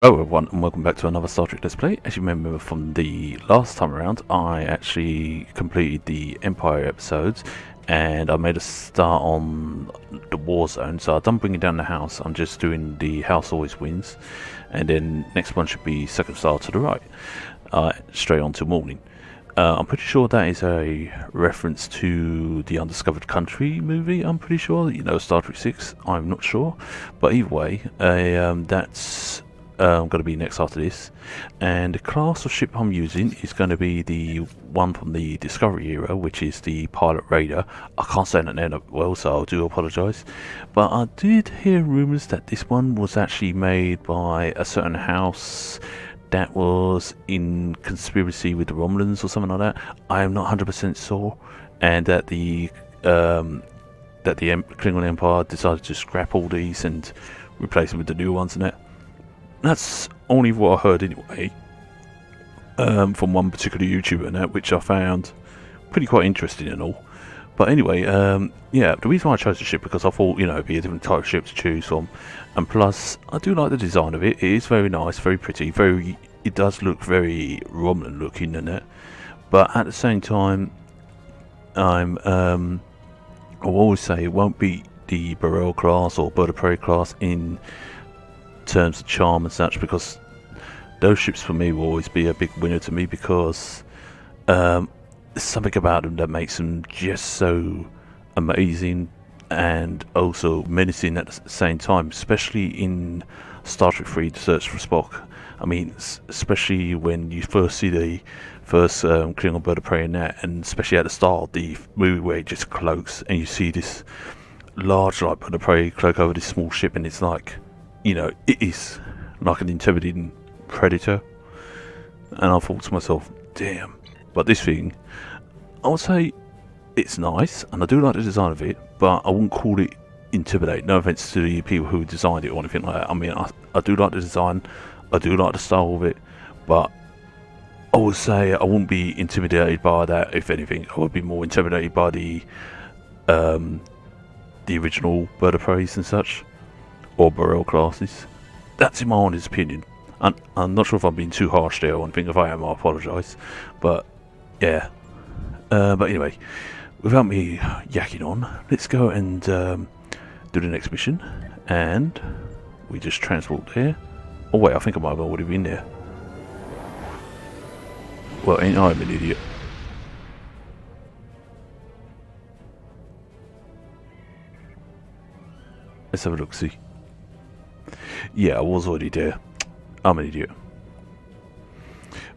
Hello everyone and welcome back to another Star Trek Let's Play. As you remember from the last time around, I actually completed the Empire episodes and I made a start on the war zone. So I'm done bringing down the house, I'm just doing the house always wins, and then next one should be second star to the right, straight on to morning. I'm pretty sure that is a reference to the Undiscovered Country movie, I'm pretty sure, you know, Star Trek 6, I'm not sure, but either way, that's going to be next after this, and the class of ship I'm using is going to be the one from the Discovery era, which is the Pilot Raider. I can't say that name well, so I do apologise, but I did hear rumours that this one was actually made by a certain house that was in conspiracy with the Romulans or something like that. I am not 100% sure, and that the Klingon Empire decided to scrap all these and replace them with the new ones and that. That's only what I heard anyway, from one particular YouTuber and that, which I found pretty quite interesting and all. But anyway, yeah, the reason why I chose the ship because I thought, you know, it'd be a different type of ship to choose from, and plus I do like the design of it. It is very nice, very pretty, it does look very Romulan looking and that. But at the same time, I'll always say it won't beat the Burrell class or Bird of Prey class in terms of charm and such, because those ships for me will always be a big winner to me, because there's something about them that makes them just so amazing and also menacing at the same time, especially in Star Trek 3 The Search for Spock. I mean, especially when you first see the first Klingon Bird of Prey in that, and especially at the start of the movie where it just cloaks and you see this large like Bird of Prey cloak over this small ship, and it's like, you know, it is like an intimidating predator, and I thought to myself, damn. But this thing, I would say it's nice, and I do like the design of it, but I wouldn't call it intimidating. No offense to the people who designed it or anything like that. I mean, I do like the design, I do like the style of it, but I would say I wouldn't be intimidated by that. If anything, I would be more intimidated by the original Bird of Prey and such, or Burrell classes. That's in my honest opinion. I'm not sure if I'm being too harsh there or anything. If I am, I apologise. But yeah. But anyway, without me yakking on, let's go and do the next mission. And we just transport there. Oh wait, I think I might have already been there. Well, ain't I an idiot? Let's have a look, see. Yeah, I was already there. I'm an idiot.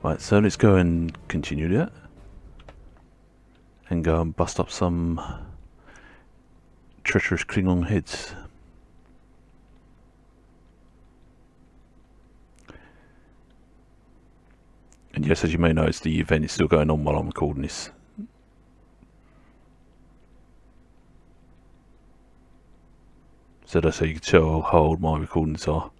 Right, so let's go and continue that. And go and bust up some treacherous Klingon heads. And yes, as you may notice, the event is still going on while I'm recording this. So that's how you can tell how old my recordings are.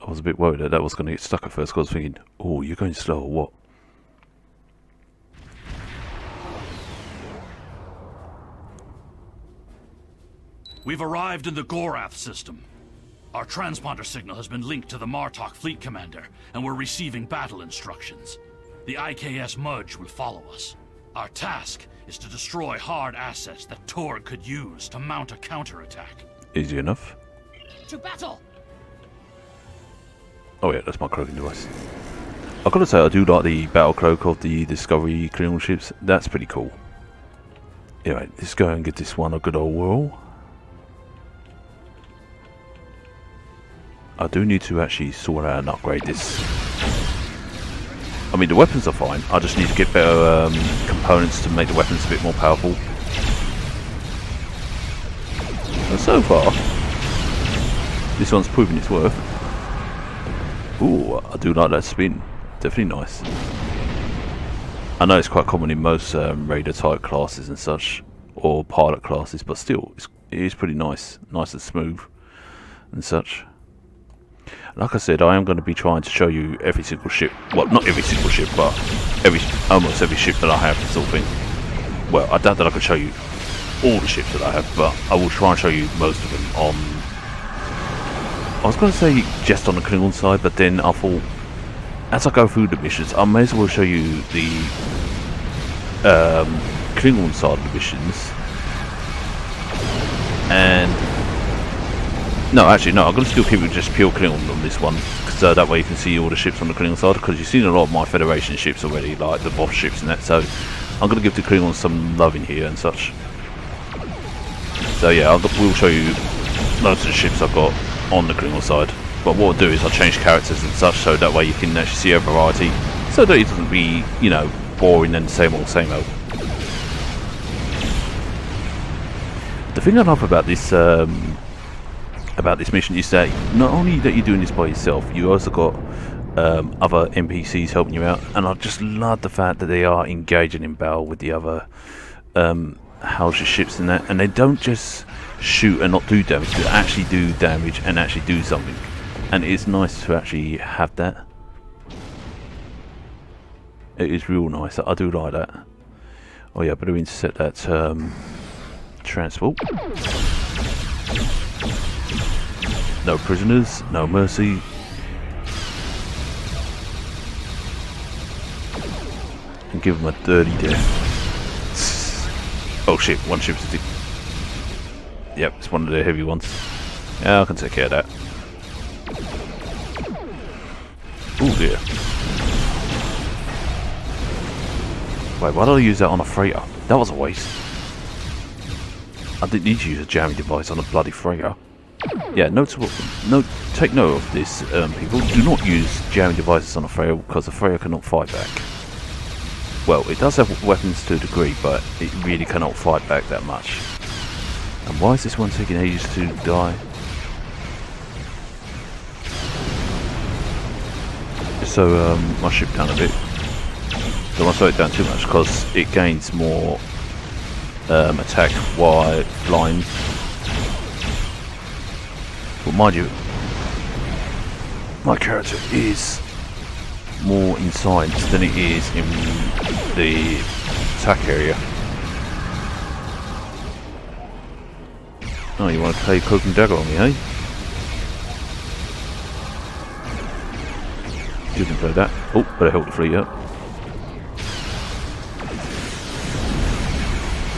I was a bit worried that was going to get stuck at first, because I was thinking, oh, you're going slow or what? We've arrived in the Gorath system. Our transponder signal has been linked to the Martok fleet commander, and we're receiving battle instructions. The IKS Mudge will follow us. Our task is to destroy hard assets that Torg could use to mount a counterattack. Easy enough. To battle! Oh yeah, that's my cloaking device. I've got to say, I do like the battle cloak of the Discovery Klingon ships. That's pretty cool. Anyway, let's go and get this one a good old whirl. I do need to actually sort out and upgrade this. I mean, the weapons are fine. I just need to get better components to make the weapons a bit more powerful. And so far, this one's proving its worth. Ooh, I do like that spin. Definitely nice. I know it's quite common in most Raider type classes and such, or pilot classes, but still, it is pretty nice. Nice and smooth and such. Like I said, I am going to be trying to show you every single ship. Well, not every single ship, but every almost every ship that I have, sort of thing. Well, I doubt that I could show you all the ships that I have, but I will try and show you most of them on... I was going to say just on the Klingon side, but then I thought, as I go through the missions, I may as well show you the Klingon side of the missions. And... no, actually, no, I'm going to still keep it just pure Klingon on this one, so that way you can see all the ships on the Klingon side, because you've seen a lot of my Federation ships already, like the Boss ships and that, so I'm going to give the Klingons some love in here and such. So yeah, we'll show you loads of the ships I've got on the Klingon side, but what I'll do is I'll change characters and such, so that way you can actually see a variety, so that it doesn't be, you know, boring and same old, same old. The thing I love about this mission is that not only that you're doing this by yourself, you also got other NPCs helping you out, and I just love the fact that they are engaging in battle with the other Hauser ships and that, and they don't just shoot and not do damage, they actually do damage and actually do something, and it's nice to actually have that. It is real nice, I do like that. Oh yeah, better intercept that transport. No prisoners, no mercy. And give them a dirty death. Oh shit, one ship's a... yep, it's one of the heavy ones. Yeah, I can take care of that. Oh dear. Wait, why did I use that on a freighter? That was a waste. I didn't need to use a jamming device on a bloody freighter. Yeah, take note of this, people. Do not use jamming devices on a freighter, because the freighter cannot fight back. Well, it does have weapons to a degree, but it really cannot fight back that much. And why is this one taking ages to die? So, my ship down a bit. Don't want to slow it down too much, because it gains more attack while flying. But mind you, my character is more in science than it is in the attack area. Oh, you want to play Cloak and Dagger on me, eh? You can play that. Oh, better help the fleet up.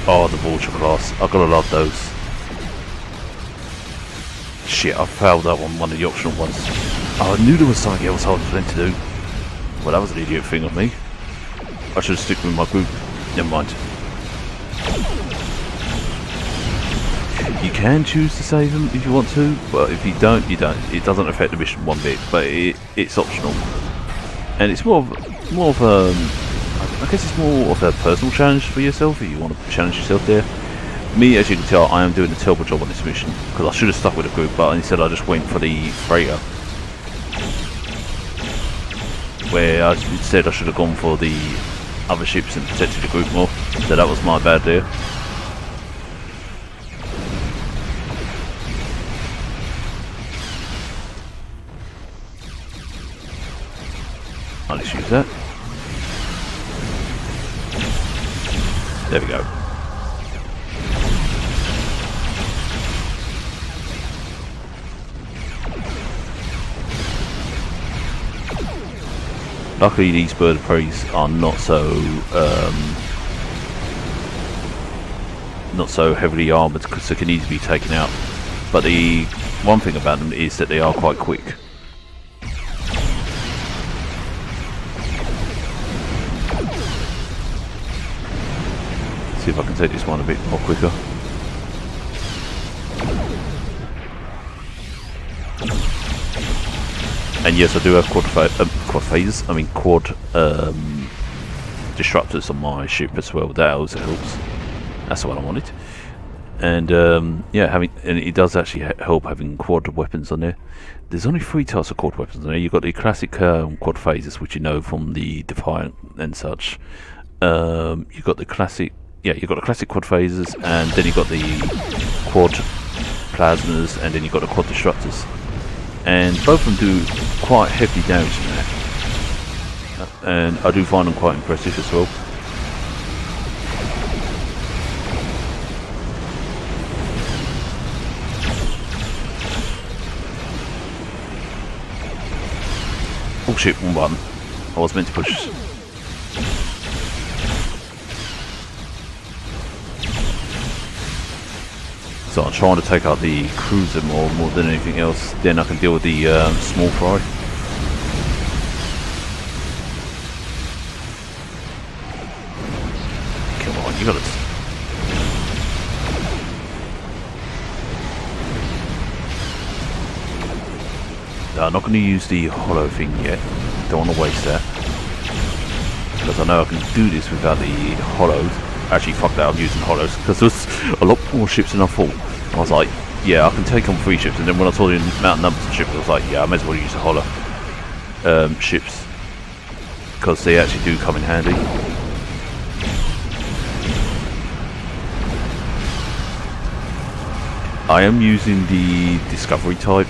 Oh, the Vulture class. I've gotta love those. Shit, I failed that one of the optional ones. Oh, I knew there was something else I was meant to do. Well, that was an idiot thing of me. I should stick with my group. Never mind. You can choose to save them if you want to, but if you don't, you don't. It doesn't affect the mission one bit, but it's optional. And it's more of I guess it's more of a personal challenge for yourself if you want to challenge yourself there. Me, as you can tell, I am doing a terrible job on this mission, because I should have stuck with a group, but instead I just went for the freighter. Where instead I should have gone for the other ships and protected the group more, so that was my bad there. I'll just use that. There we go. Luckily, these bird of prey are not so heavily armoured, because they can easily be taken out. But the one thing about them is that they are quite quick. See if I can take this one a bit more quicker. And yes, I do have quad disruptors on my ship as well. That also helps. That's what I wanted. And yeah, and it does actually help having quad weapons on there. There's only 3 types of quad weapons on there. You've got the classic quad phasers, which you know from the Defiant and such. You've got the classic, you've got the classic quad phasers, and then you've got the quad plasmas, and then you've got the quad disruptors. And both of them do quite hefty damage in that. and I do find them quite impressive as well. Oh shit, one button. I was meant to push. So I'm trying to take out the cruiser more than anything else. Then I can deal with the small fry. Come on, you got it. No, I'm not going to use the hollow thing yet. Don't want to waste that. Because I know I can do this without the hollows. Actually, fuck that, I'm using hollows. Because there's a lot more ships than I thought. I was like, yeah, I can take on 3 ships. And then when I saw the amount of numbers of ships, I was like, yeah, I may as well use the hollow ships. Because they actually do come in handy. I am using the Discovery type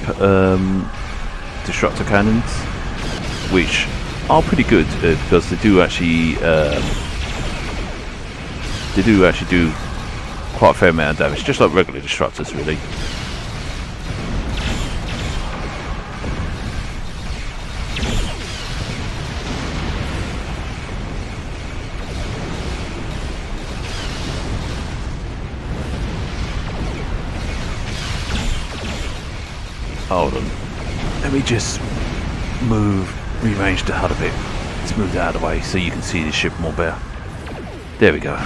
destructor cannons, which are pretty good because they do actually do quite a fair amount of damage, just like regular destructors, really. Hold on. Let me just rearrange the HUD a bit. Let's move that out of the way so you can see the ship more better. There we go.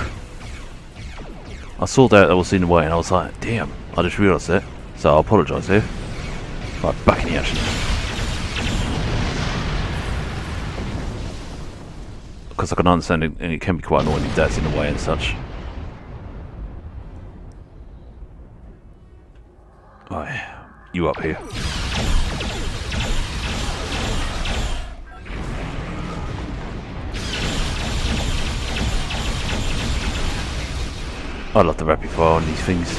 I saw that was in the way and I was like, damn, I just realised that. So I apologise there. Right, back in the action. Because I can understand it, and it can be quite annoying if that's in the way and such. Right, you up here. I love the rapid fire on these things.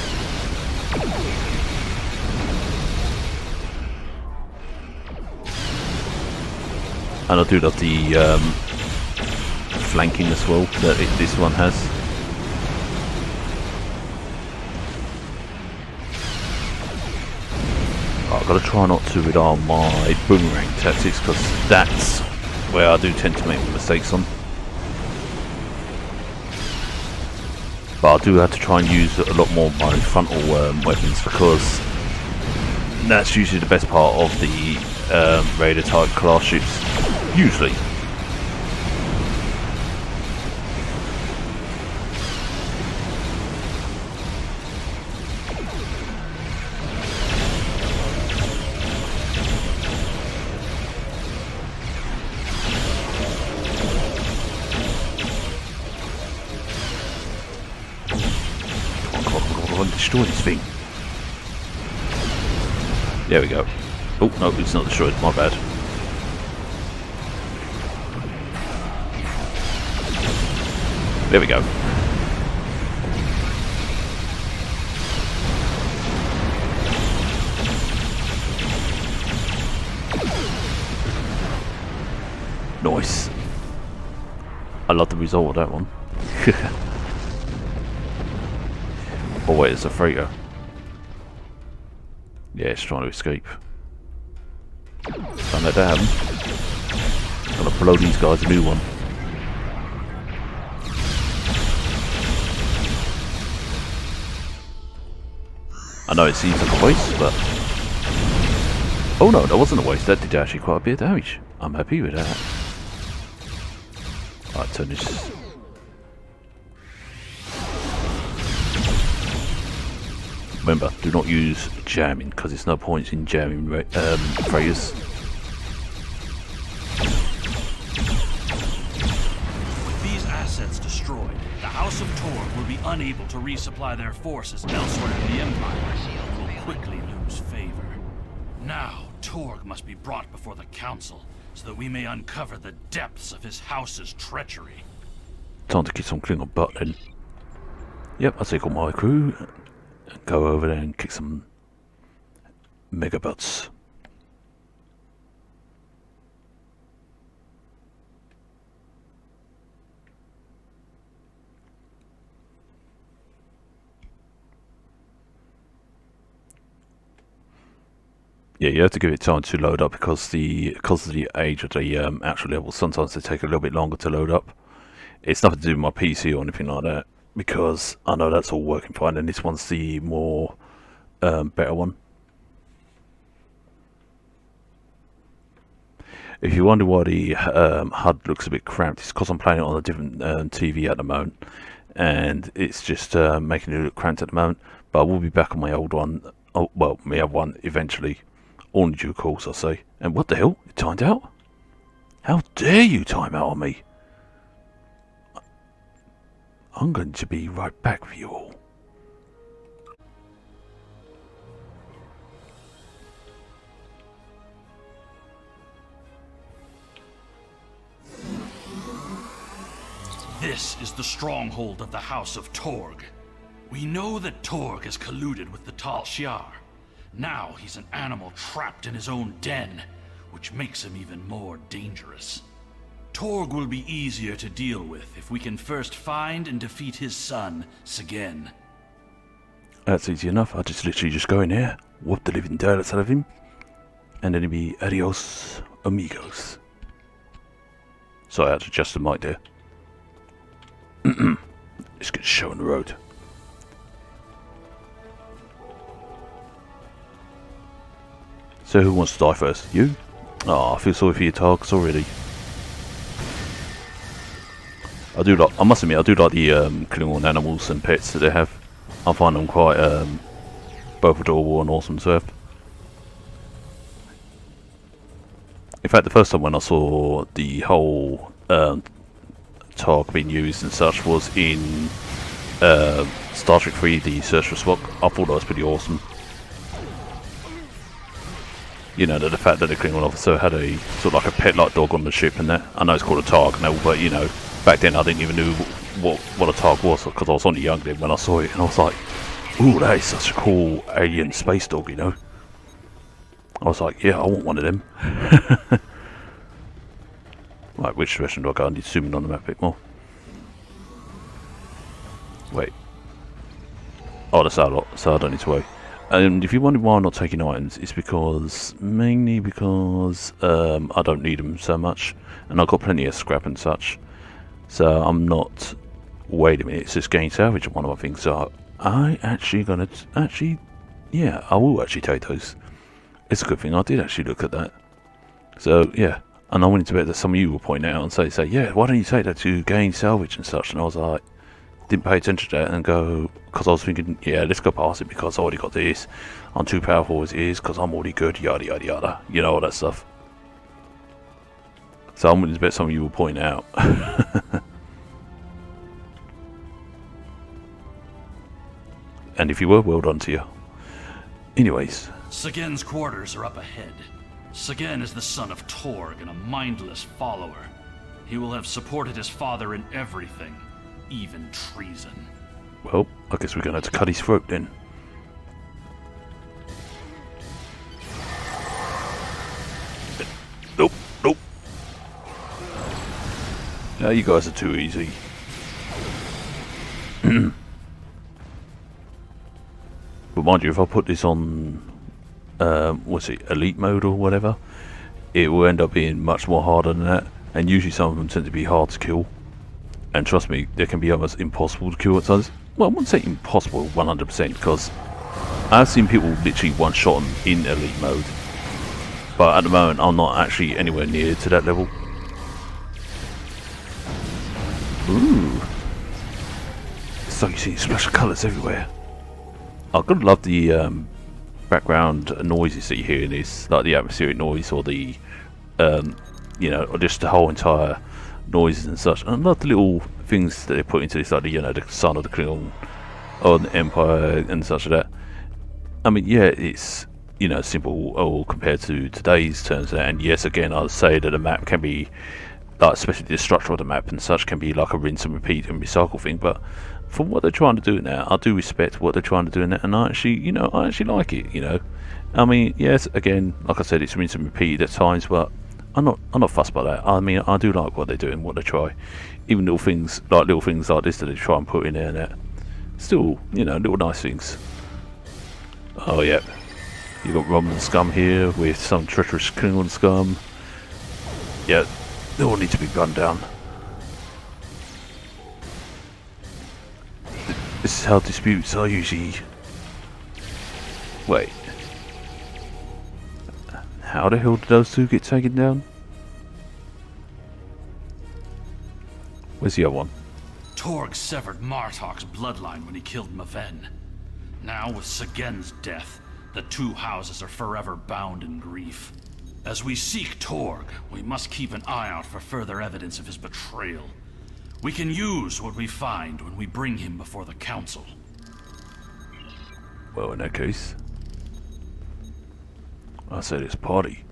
And I do love the flanking as well that this one has. I've got to try not to rely on my boomerang tactics because that's where I do tend to make mistakes on. But I do have to try and use a lot more of my frontal weapons because that's usually the best part of the Raider type class ships, usually. Destroy this thing. There we go. Oh, no, it's not destroyed. My bad. There we go. Nice. I love the result of that one. Oh wait, it's a freighter. Yeah, it's trying to escape. Don't let that happen. I'm gonna blow these guys a new one. I know it seems like a waste, but... Oh no, that wasn't a waste. That did actually quite a bit of damage. I'm happy with that. Alright, turn this... Remember, do not use jamming, because there's no points in jamming freighters. With these assets destroyed, the House of Torg will be unable to resupply their forces elsewhere in the Empire and will quickly lose favor. Now, Torg must be brought before the Council, so that we may uncover the depths of his house's treachery. Time to get some Klingon butt then. Yep, I'll take all my crew. Go over there and kick some mega butts. Yeah, you have to give it time to load up because of the age of the actual levels. Sometimes they take a little bit longer to load up. It's nothing to do with my PC or anything like that, because I know that's all working fine, and this one's the more better one. If you wonder why the HUD looks a bit cramped, it's because I'm playing it on a different TV at the moment, and it's just making it look cramped at the moment. But I will be back on my old one, oh, well, my other one eventually, all in due course, I'll say. And what the hell? It timed out? How dare you time out on me? I'm going to be right back for you all. This is the stronghold of the House of Torg. We know that Torg has colluded with the Tal Shiar. Now he's an animal trapped in his own den, which makes him even more dangerous. Torg will be easier to deal with if we can first find and defeat his son, Segen. That's easy enough. I'll just literally just go in here, whoop the living daylights out of him, and then it'll be adios, amigos. Sorry, I had to adjust the mic there. Let's get a show on the road. So who wants to die first? You? Oh, I feel sorry for your targets already. I must admit, I do like the killing all animals and pets that they have. I find them quite both adorable and awesome to have. In fact, the first time when I saw the whole Targ being used and such was in Star Trek 3, The Search for Spock. I thought that was pretty awesome. You know, the fact that the Klingon officer had a sort of like a pet-like dog on the ship and that. I know it's called a Targ now, but you know, back then I didn't even know what a Targ was, because I was only young then when I saw it, and I was like, ooh, that is such a cool alien space dog, you know. I was like, yeah, I want one of them. Right, which direction do I go? I need to zoom in on the map a bit more. Wait. Oh, that's our lot, so I don't need to wait. And if you wonder why I'm not taking items, it's mainly because I don't need them so much, and I've got plenty of scrap and such. So I'm not. Wait a minute, it's just gain salvage. One of my things. So I yeah, I will actually take those. It's a good thing I did actually look at that. So yeah, and I wanted to bet that some of you will point out and say, yeah, why don't you take that to gain salvage and such? And I was like, didn't pay attention to that and go, because I was thinking, yeah, let's go past it because I already got this. I'm too powerful as it is because I'm already good, yada yada yada. You know, all that stuff. So I'm willing to bet some of you will point out. And if you were, well done to you. Anyways. Segen's quarters are up ahead. Segen is the son of Torg and a mindless follower. He will have supported his father in everything, even treason. Well, I guess we're going to have to cut his throat then. Nope, nope. Now you guys are too easy. But mind you, if I put this on, what's it, elite mode or whatever, it will end up being much more harder than that. And usually some of them tend to be hard to kill. And trust me, they can be almost impossible to kill at times. Well, I wouldn't say impossible 100%, because I've seen people literally one-shot them in elite mode. But at the moment, I'm not actually anywhere near to that level. Ooh. So you see splash of colours everywhere. I gotta love the background noises that you hear in this, like the atmospheric noise or the, you know, or just the whole entire noises and such. And I love the little things that they put into this, like the, you know, the son of the Klingon or the Empire and such like that. I mean, yeah, it's, you know, simple all compared to today's terms. And yes, again, I'll say that the map can be, like, especially the structure of the map and such, can be like a rinse and repeat and recycle thing. But for what they're trying to do now, I do respect what they're trying to do in that, and I actually, you know, I actually like it. You know, I mean, yes, again, like I said, it's rinse and repeat at times, but I'm not fussed by that. I mean, I do like what they do and what they try, even little things like this that they try and put in there and that. Still, you know, little nice things. Oh yeah, You got Romulan scum here with some treacherous Klingon scum. Yeah, they all need to be gunned down. This is how disputes are usually. Wait. How the hell did those two get taken down? Where's the other one? Torg severed Martok's bloodline when he killed Maven. Now, with Sagen's death, the two houses are forever bound in grief. As we seek Torg, we must keep an eye out for further evidence of his betrayal. We can use what we find when we bring him before the Council. Well, in that case, I say this party.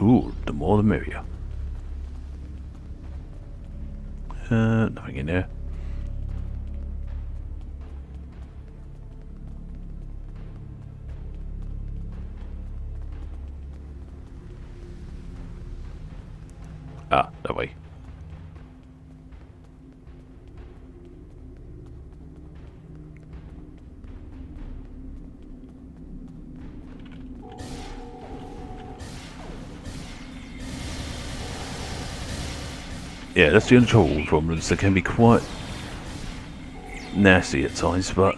Ooh, the more the merrier. Nothing in there. Ah, that way. Yeah, that's the only trouble with Romulans. They can be quite nasty at times, but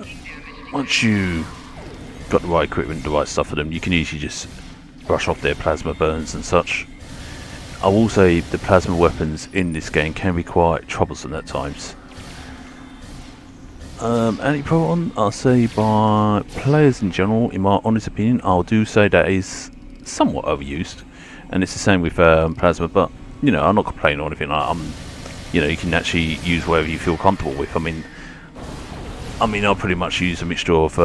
once you got the right equipment, the right stuff for them, you can usually just brush off their plasma burns and such. I will say the plasma weapons in this game can be quite troublesome at times. Anti-proton, I'll say by players in general, in my honest opinion, I do say that is somewhat overused, and it's the same with plasma, but you know, I'm not complaining or anything. You know, you can actually use whatever you feel comfortable with. I mean, I'll pretty much use a mixture of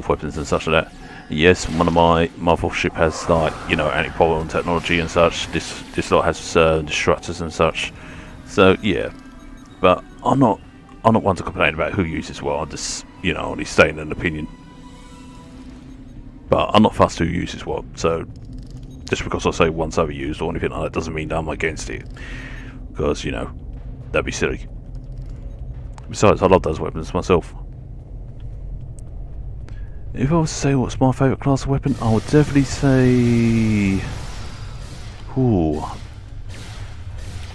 weapons and such like that. Yes, one of my ship has, like, you know, anti-proton technology and such. This lot has destructors and such. So yeah, but I'm not one to complain about who uses what. I just, you know, only stating an opinion. But I'm not fussed who uses what. So just because I say one's overused or anything like that doesn't mean that I'm against it. Because, you know, that'd be silly. Besides, I love those weapons myself. If I was to say what's my favourite class of weapon, I would definitely say... Ooh.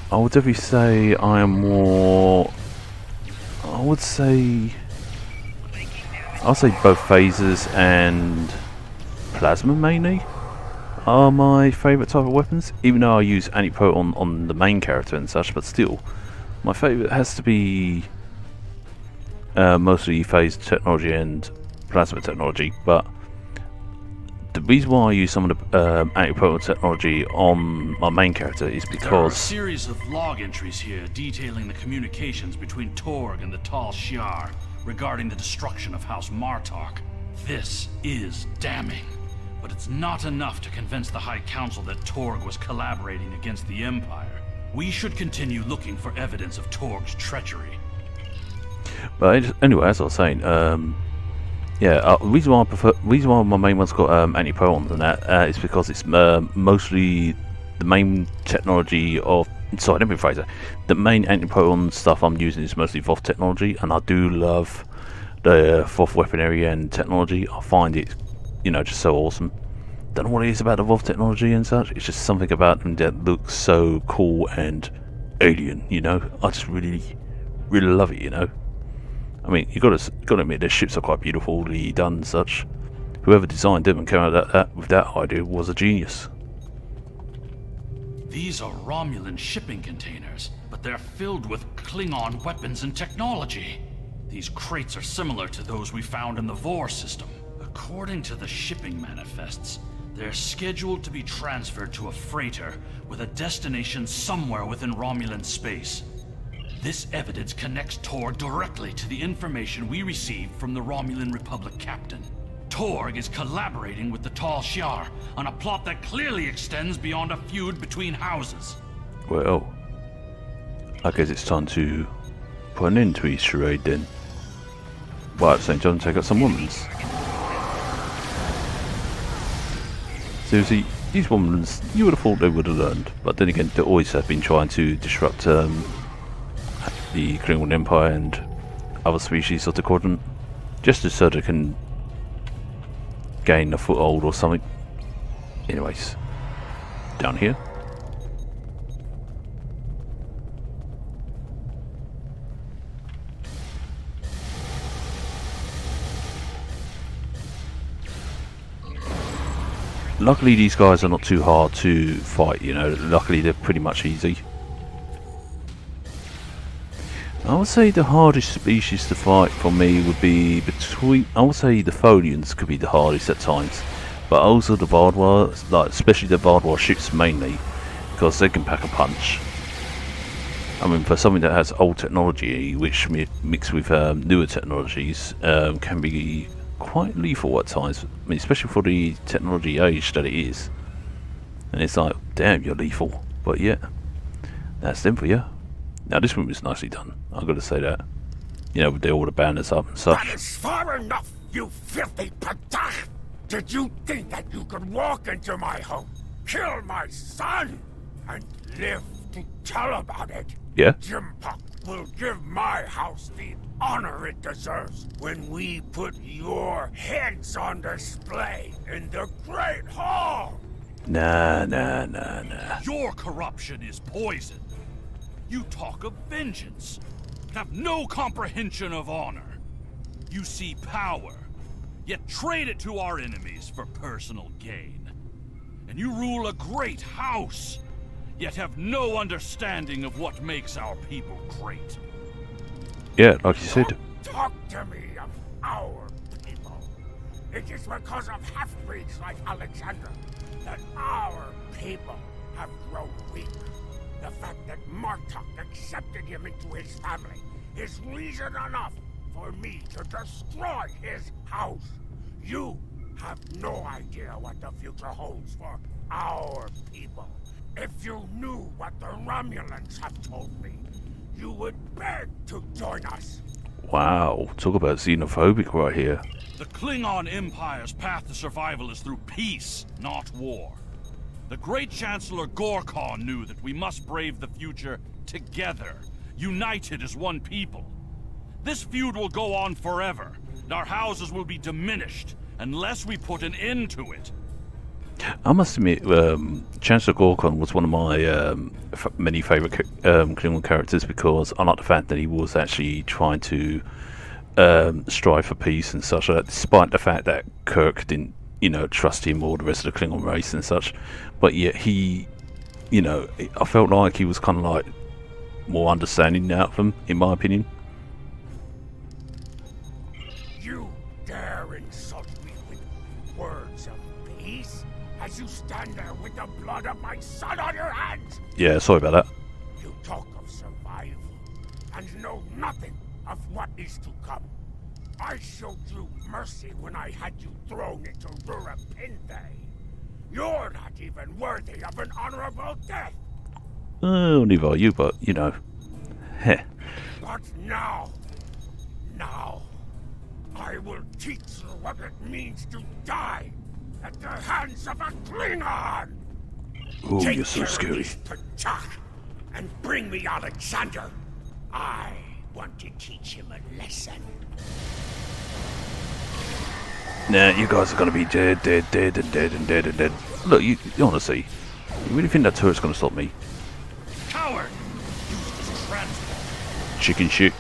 I would definitely say I am more... I would say... I'll say both phasers and plasma mainly are my favourite type of weapons, even though I use anti-proton on the main character and such, but still, my favourite has to be mostly phased technology and plasma technology. But the reason why I use some of the anti-proton technology on my main character is because... There are a series of log entries here detailing the communications between Torg and the Tal Shiar regarding the destruction of House Martok. This is damning. But it's not enough to convince the High Council that Torg was collaborating against the Empire. We should continue looking for evidence of Torg's treachery. But anyway, as I was saying, yeah, the reason why my main one's got anti-proton and that is because it's mostly the main technology of... Sorry, let me rephrase that. The main anti-proton stuff I'm using is mostly VOF technology, and I do love the VOF weaponry and technology. I find it, you know, just so awesome. Don't know what it is about the VOF technology and such. It's just something about them that looks so cool and alien, you know. I just really love it, you know. I mean, you gotta admit, their ships are quite beautifully done and such. Whoever designed them and came out with that idea was a genius. These are Romulan shipping containers, but they're filled with Klingon weapons and technology. These crates are similar to those we found in the Vor system. According to the shipping manifests, they're scheduled to be transferred to a freighter with a destination somewhere within Romulan space. This evidence connects Torg directly to the information we received from the Romulan Republic captain. Torg is collaborating with the Tal Shiar on a plot that clearly extends beyond a feud between houses. Well, I guess it's time to put an end to his charade then. Well, at the same time, take out some women's. Seriously, these women's, you would have thought they would have learned, but then again, they always have been trying to disrupt the Klingon Empire and other species of the Quadrant. Just so they can gain a foothold or something. Anyways, down here. Luckily these guys are not too hard to fight, you know, luckily they're pretty much easy. I would say the hardest species to fight for me would be between, I would say the Tholians could be the hardest at times, but also the Vaadwaur, like especially the Vaadwaur ships mainly, because they can pack a punch. I mean, for something that has old technology, which mixed with newer technologies, can be quite lethal at times. I mean, especially for the technology age that it is. And it's like, damn, you're lethal. But yeah, that's them for you. Now this one was nicely done, I've got to say that. You know, with all the banners up and such. That is far enough, you filthy patach! Did you think that you could walk into my home, kill my son, and live to tell about it? Yeah? Jimpok will give my house the honor it deserves when we put your heads on display in the Great Hall! Nah. Your corruption is poison. You talk of vengeance, have no comprehension of honor. You see power, yet trade it to our enemies for personal gain. And you rule a great house, yet have no understanding of what makes our people great. Yeah, like you said. Don't talk to me of our people. It is because of half-breeds like Alexander that our people have grown weak. The fact that Martok accepted him into his family is reason enough for me to destroy his house. You have no idea what the future holds for our people. If you knew what the Romulans have told me, you would beg to join us. Wow, talk about xenophobic right here. The Klingon Empire's path to survival is through peace, not war. The great Chancellor Gorkon knew that we must brave the future together, united as one people. This feud will go on forever, and our houses will be diminished unless we put an end to it. I must admit, Chancellor Gorkon was one of my many favourite Klingon characters, because I like the fact that he was actually trying to strive for peace and such, despite the fact that Kirk didn't, you know, trust him or the rest of the Klingon race and such. But yet he, you know, I felt like he was kind of like more understanding out of them, in my opinion. You dare insult me with words of peace as you stand there with the blood of my son on your hands? Yeah, sorry about that. You talk of survival and know nothing of what is to come. I showed you mercy when I had you thrown into Rura Pinthe. You're not even worthy of an honorable death. Oh, neither are you, but, you know. Heh. But now, I will teach you what it means to die at the hands of a Klingon. Oh, Take you're so care of scary. this Patach and bring me Alexander. I want to teach him a lesson. Nah, you guys are gonna be dead. Look, you honestly, you really think that turret's gonna stop me? Coward! Used as transport. Chicken shit.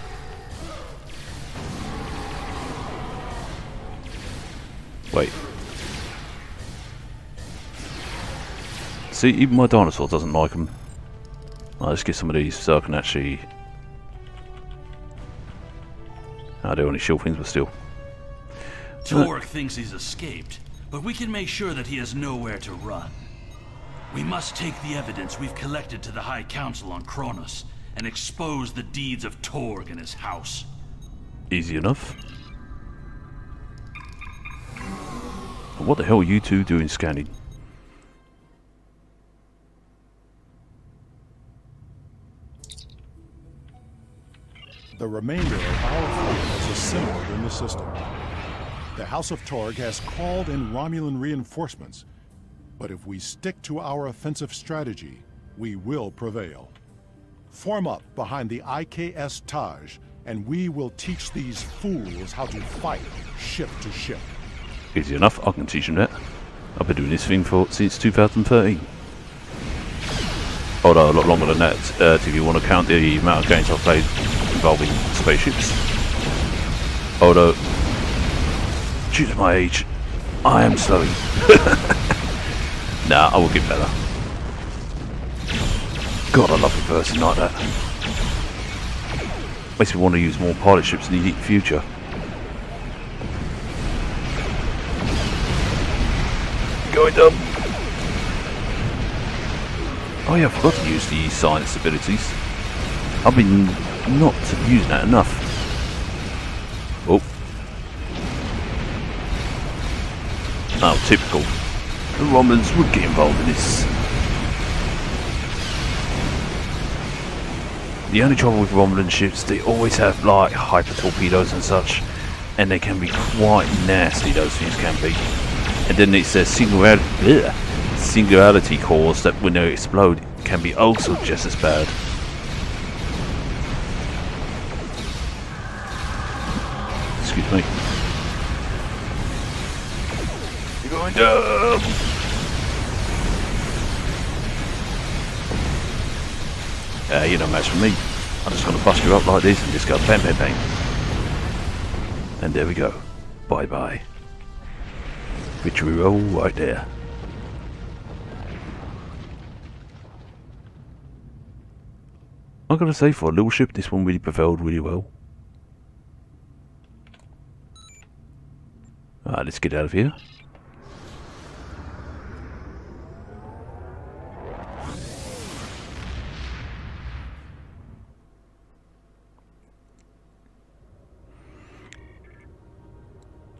Wait. See, even my dinosaur doesn't like them. Let's get some of these so I can actually... they're only shield things, but still. Torg thinks he's escaped, but we can make sure that he has nowhere to run. We must take the evidence we've collected to the High Council on Kronos and expose the deeds of Torg and his house. Easy enough. What the hell are you two doing scanning? The remainder of our fleet has assembled in the system. The House of Torg has called in Romulan reinforcements, but if we stick to our offensive strategy, we will prevail. Form up behind the IKS Taj and we will teach these fools how to fight ship to ship. Easy enough, I can teach them that. I've been doing this thing since 2013. Although a lot longer than that, if you want to count the amount of games I've played involving spaceships. Although, due to my age, I am slowing. Nah, I will get better. God, I love reversing like that. Makes me want to use more pilot ships in the future. Going dumb. Oh yeah, I forgot to use the science abilities. I've been not using that enough. Oh. Oh, typical. The Romulans would get involved in this. The only trouble with Romulan ships, they always have like hyper torpedoes and such, and they can be quite nasty, those things can be. And then it's their singularity cores that when they explode can be also just as bad. Excuse me. You're going down! You're no match for me. I'm just going to bust you up like this and just go bang bang bang. And there we go. Bye bye. Victory roll right there. I'm gonna say, for a little ship, this one really prevailed really well. Alright, let's get out of here.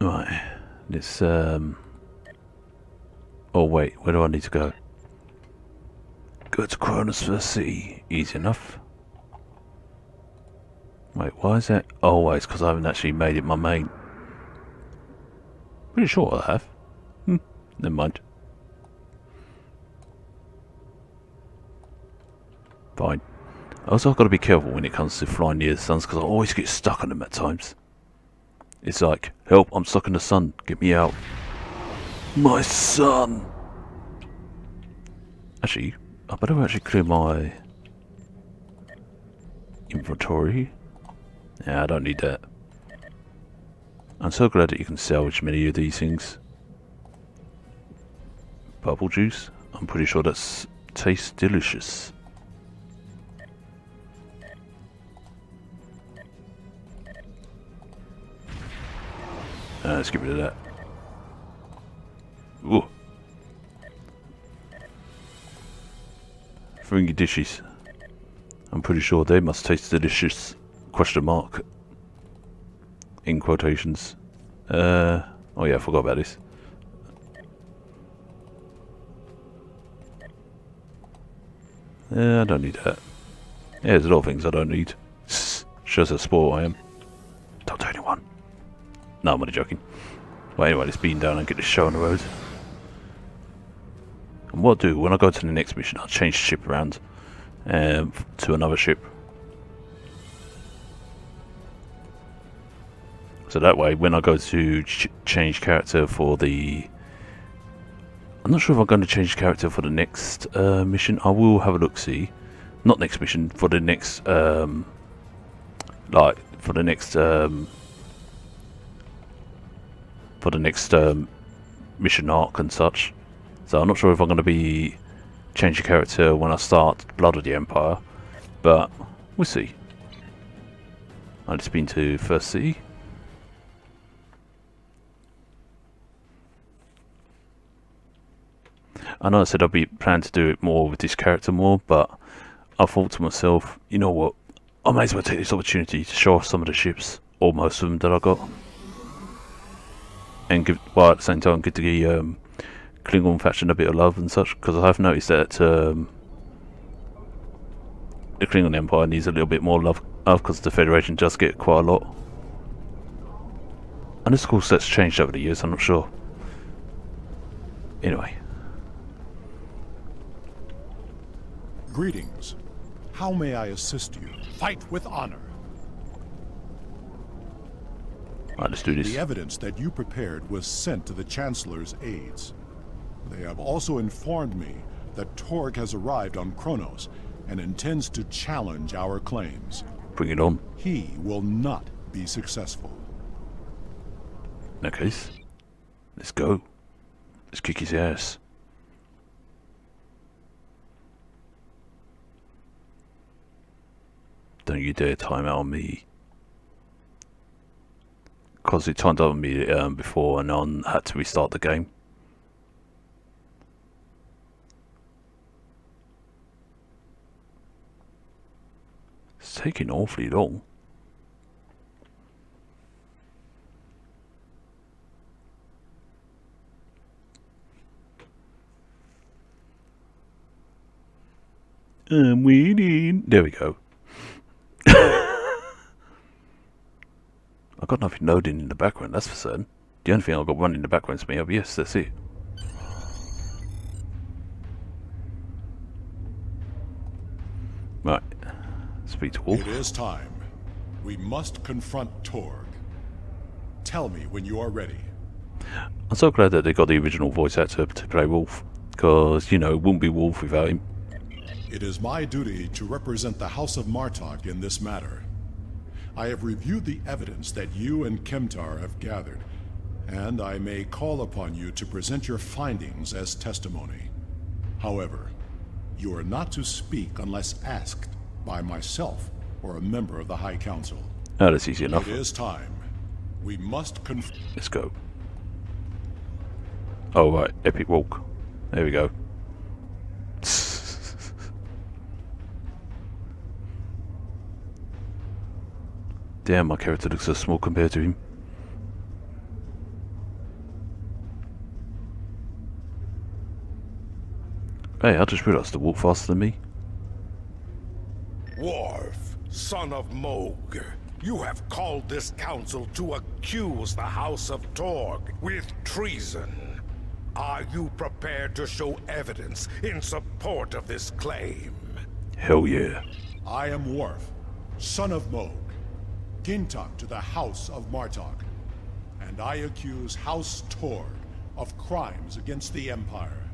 Right, let's oh wait, where do I need to go? Go to Chronosphere City. Easy enough. Wait, why is that? Oh, it's because I haven't actually made it my main. Pretty sure I have. Never mind. Fine. Also, I've got to be careful when it comes to flying near the suns, because I always get stuck on them at times. It's like, help, I'm stuck in the sun, get me out. My son! Actually, I better actually clear my inventory. Yeah, I don't need that. I'm so glad that you can salvage many of these things. Bubble juice, I'm pretty sure that tastes delicious. Let's get rid of that. Ooh. Fringy dishes. I'm pretty sure they must taste delicious. Question mark. In quotations. Oh yeah, I forgot about this. I don't need that. Yeah, there's a lot of things I don't need. Shows how spoiled I am. Don't tell anyone. No, I'm only joking. Well, anyway, let's beam down and get this show on the road. And what I'll do, when I go to the next mission, I'll change the ship around to another ship. So that way, when I go to change character for the... I'm not sure if I'm going to change character for the next mission. I will have a look-see. Not next mission, for the next... mission arc and such. So I'm not sure if I'm going to be changing character when I start Blood of the Empire, but we'll see. I've just been to First City. I know I said I'd be planning to do it more with this character more, but I thought to myself, you know what, I may as well take this opportunity to show off some of the ships, or most of them that I got. And give, well, at the same time, give the Klingon faction a bit of love and such, because I have noticed that the Klingon Empire needs a little bit more love, because the Federation does get quite a lot. And this course that's changed over the years, I'm not sure. Anyway. Greetings. How may I assist you? Fight with honor. Right, let's do this. The evidence that you prepared was sent to the Chancellor's aides. They have also informed me that Torg has arrived on Kronos and intends to challenge our claims. Bring it on. He will not be successful. In that case, let's go. Let's kick his ass. Don't you dare time out on me. Because it timed out on me before and I had to restart the game. It's taking awfully long. I'm waiting. There we go. I've got nothing loading in the background, that's for certain. The only thing I've got running in the background is my OBS, that's it. Right. Speak to Wolf. It is time. We must confront Torg. Tell me when you are ready. I'm so glad that they got the original voice actor to play Wolf. Because, you know, it wouldn't be Wolf without him. It is my duty to represent the House of Martok in this matter. I have reviewed the evidence that you and Kemtar have gathered, and I may call upon you to present your findings as testimony. However, you are not to speak unless asked by myself or a member of the High Council. Oh, that's easy enough. It is time. We must Let's go. Oh, right. Epic walk. There we go. Damn, my character looks so small compared to him. Hey, I just realised to walk faster than me. Worf, son of Moog, you have called this council to accuse the House of Torg with treason. Are you prepared to show evidence in support of this claim? Hell yeah. I am Worf, son of Moog, Gintok to the House of Martok, and I accuse House Torg of crimes against the Empire.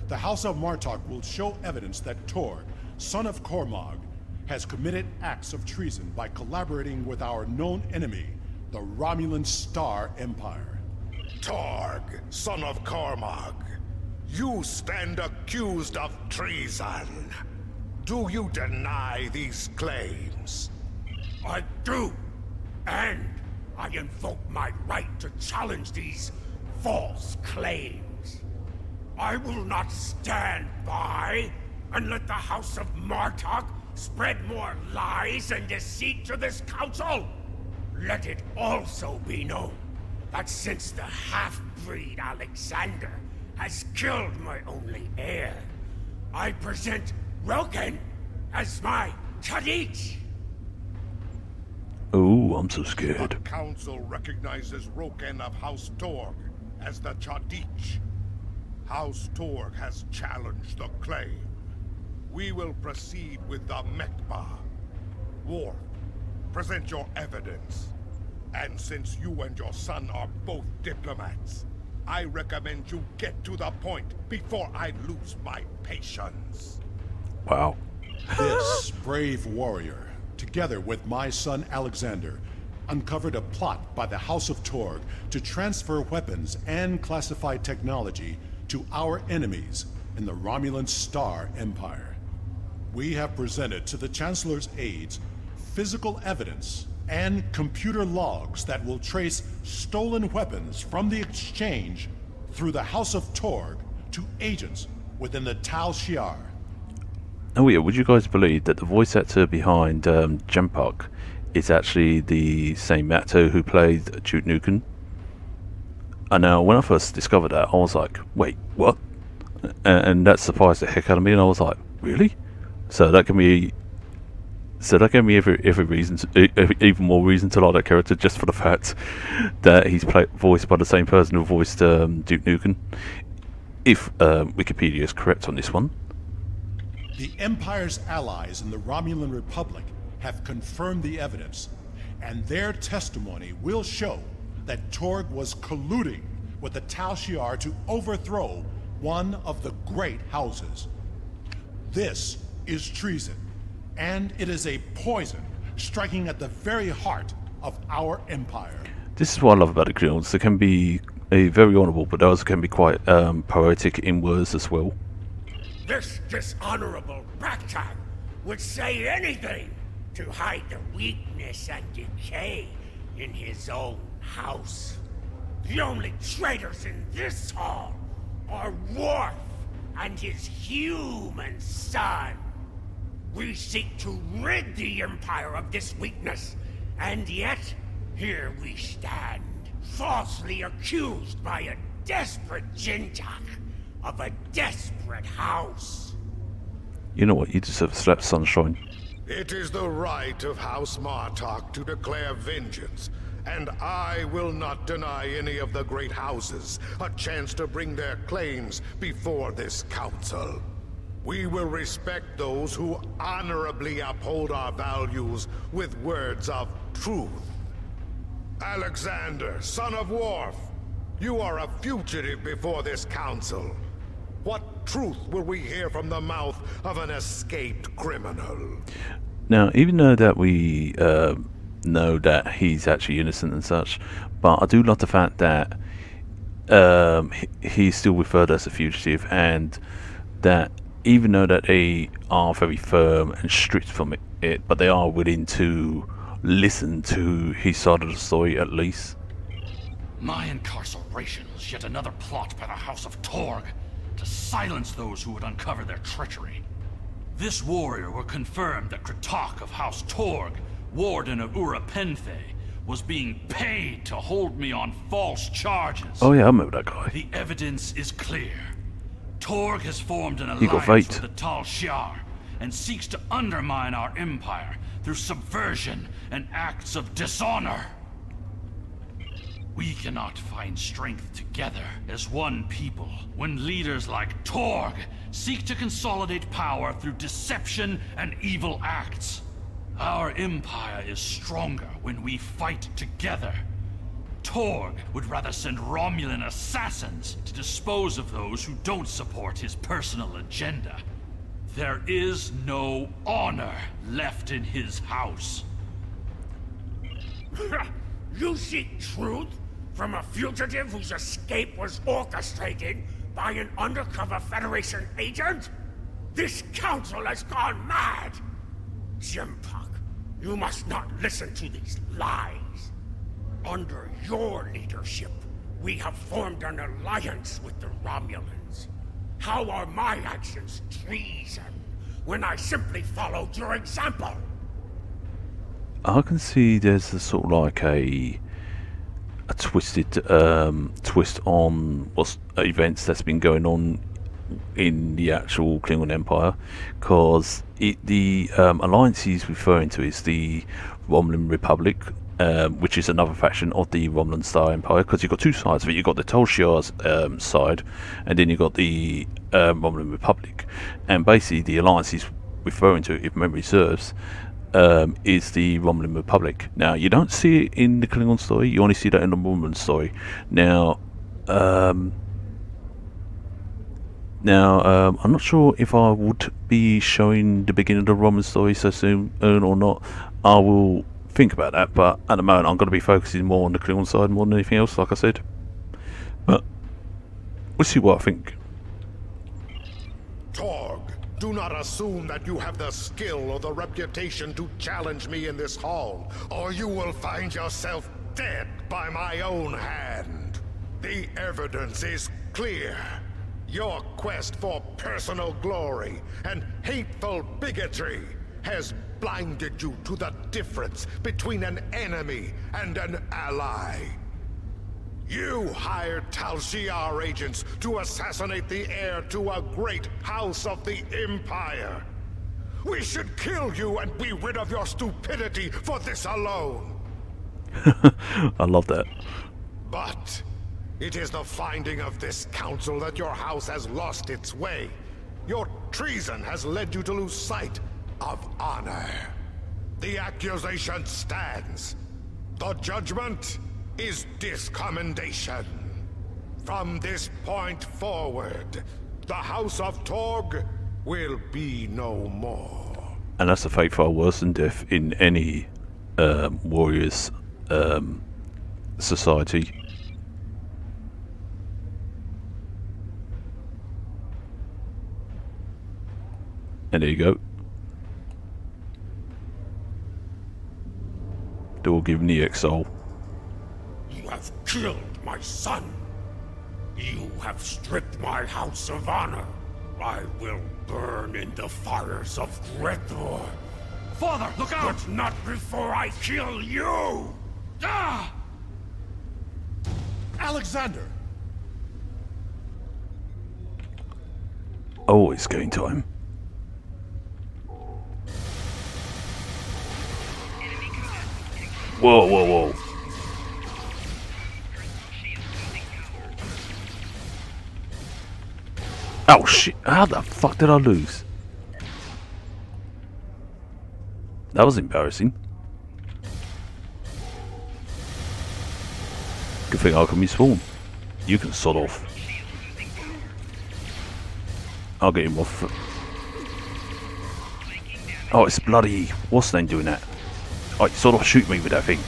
The House of Martok will show evidence that Torg, son of Cormog, has committed acts of treason by collaborating with our known enemy, the Romulan Star Empire. Torg, son of Cormog, you stand accused of treason. Do you deny these claims? I do, and I invoke my right to challenge these false claims. I will not stand by and let the House of Martok spread more lies and deceit to this council. Let it also be known that since the half-breed Alexander has killed my only heir, I present Roken as my Chadich. Oh, I'm so The scared. council recognizes Roken of House Torg as the Chadich. House Torg has challenged the claim. We will proceed with the Mekba. Worf, present your evidence. And since you and your son are both diplomats, I recommend you get to the point before I lose my patience. Wow. This brave warrior, together with my son Alexander, uncovered a plot by the House of Torg to transfer weapons and classified technology to our enemies in the Romulan Star Empire. We have presented to the Chancellor's aides physical evidence and computer logs that will trace stolen weapons from the exchange through the House of Torg to agents within the Tal Shiar. Oh yeah, would you guys believe that the voice actor behind Jumpuck is actually the same actor who played Duke Nukem? And now, when I first discovered that, I was like, wait, what? And that surprised the heck out of me, and I was like, really? So that gave me every reason, even more reason to like that character, just for the fact that he's voiced by the same person who voiced Duke Nukem. If Wikipedia is correct on this one. The Empire's allies in the Romulan Republic have confirmed the evidence, and their testimony will show that Torg was colluding with the Tal Shiar to overthrow one of the great houses. This is treason, and it is a poison striking at the very heart of our empire. This is what I love about the Klingons. They can be very honourable, but they also can be quite poetic in words as well. This dishonorable Ragtag would say anything to hide the weakness and decay in his own house. The only traitors in this hall are Worf and his human son. We seek to rid the Empire of this weakness, and yet here we stand, falsely accused by a desperate Jinjak of a desperate house. You know what? You deserve a slap, sunshine. It is the right of House Martok to declare vengeance, and I will not deny any of the great houses a chance to bring their claims before this council. We will respect those who honorably uphold our values with words of truth. Alexander, son of Worf, you are a fugitive before this council. What truth will we hear from the mouth of an escaped criminal? Now, even though that we know that he's actually innocent and such, but I do love the fact that he's still referred as a fugitive, and that even though that they are very firm and strict from it, but they are willing to listen to his side of the story at least. My incarceration was yet another plot by the House of Torg to silence those who would uncover their treachery. This warrior will confirm that Kratok of House Torg, Warden of Ura Penthe, was being paid to hold me on false charges. Oh yeah, I remember that guy. The evidence is clear. Torg has formed an He got alliance faked. with the Tal Shiar and seeks to undermine our empire through subversion and acts of dishonor. We cannot find strength together as one people when leaders like Torg seek to consolidate power through deception and evil acts. Our empire is stronger when we fight together. Torg would rather send Romulan assassins to dispose of those who don't support his personal agenda. There is no honor left in his house. You seek truth from a fugitive whose escape was orchestrated by an undercover Federation agent? This council has gone mad! Jimpak, you must not listen to these lies. Under your leadership, we have formed an alliance with the Romulans. How are my actions treason when I simply followed your example? I can see there's a sort of like a twisted twist on what's events that's been going on in the actual Klingon Empire, because the alliance he's referring to is the Romulan Republic, which is another faction of the Romulan Star Empire, because you've got two sides of it. You've got the Tal Shiar's side, and then you've got the Romulan Republic. And basically the alliance he's referring to, if memory serves, is the Romulan Republic. Now, you don't see it in the Klingon story, you only see that in the Romulan story. Now, I'm not sure if I would be showing the beginning of the Romulan story so soon or not. I will think about that, but at the moment I'm going to be focusing more on the Klingon side more than anything else, like I said. But we'll see what I think. Torg, do not assume that you have the skill or the reputation to challenge me in this hall, or you will find yourself dead by my own hand. The evidence is clear. Your quest for personal glory and hateful bigotry has blinded you to the difference between an enemy and an ally. You hired Tal Shiar agents to assassinate the heir to a great house of the Empire. We should kill you and be rid of your stupidity for this alone. I love that. But it is the finding of this council that your house has lost its way. Your treason has led you to lose sight of honor. The accusation stands. The judgment is discommendation. From this point forward, the House of Torg will be no more. And that's a fate far worse than death in any warriors society. And there you go. Door given the exile. You have killed my son. You have stripped my house of honor. I will burn in the fires of Greathor. Father, look out! But not before I kill you! Ah! Alexander! Oh, it's game time. Whoa, whoa, whoa. Oh shit, how the fuck did I lose? That was embarrassing. Good thing I can respawn. You can sod off. I'll get him off. Oh, it's bloody... What's the name doing that? Oh, you sort of shoot me with that thing.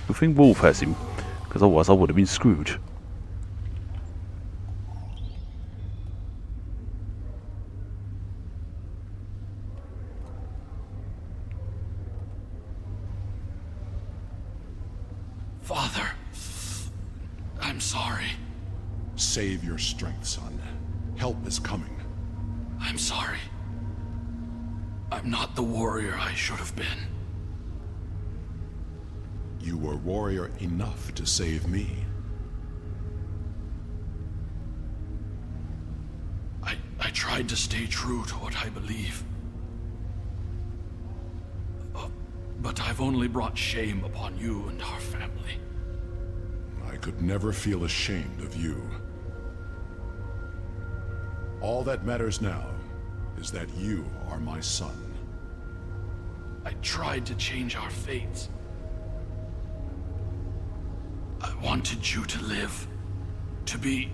Good thing Wolf has him, because otherwise I would have been screwed. Father, I'm sorry. Save your strength, son. Help is coming. I'm sorry. I'm not the warrior I should have been. You were warrior enough to save me. I tried to stay true to what I believe. But I've only brought shame upon you and our family. I could never feel ashamed of you. All that matters now is that you are my son. I tried to change our fates. I wanted you to live, to be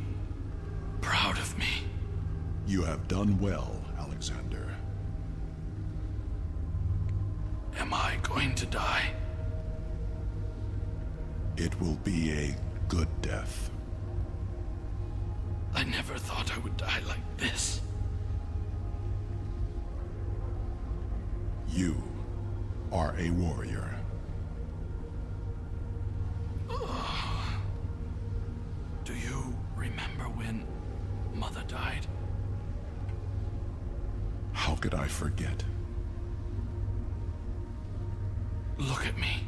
proud of me. You have done well, Alexander. Am I going to die? It will be a good death. I never thought I would die like this. You are a warrior. Do you remember when Mother died? How could I forget? Look at me.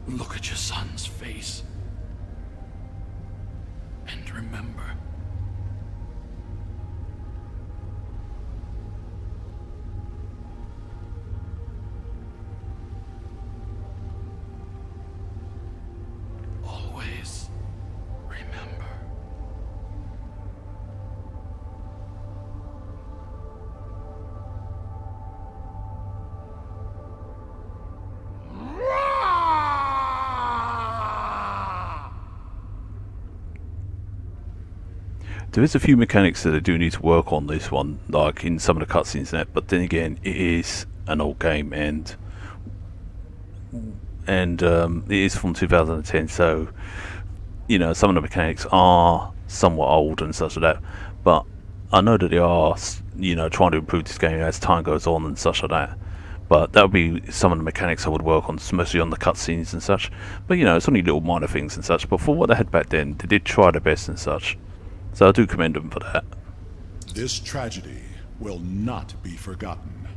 Look at your son's face. And remember. Always remember. There is a few mechanics that I do need to work on this one, like in some of the cutscenes and that, but then again, it is an old game and it is from 2010, so you know some of the mechanics are somewhat old and such like that, but I know that they are, you know, trying to improve this game as time goes on and such like that. But that would be some of the mechanics I would work on, mostly on the cutscenes and such. But you know, it's only little minor things and such, but for what they had back then, they did try their best and such. So I do commend them for that. This tragedy will not be forgotten.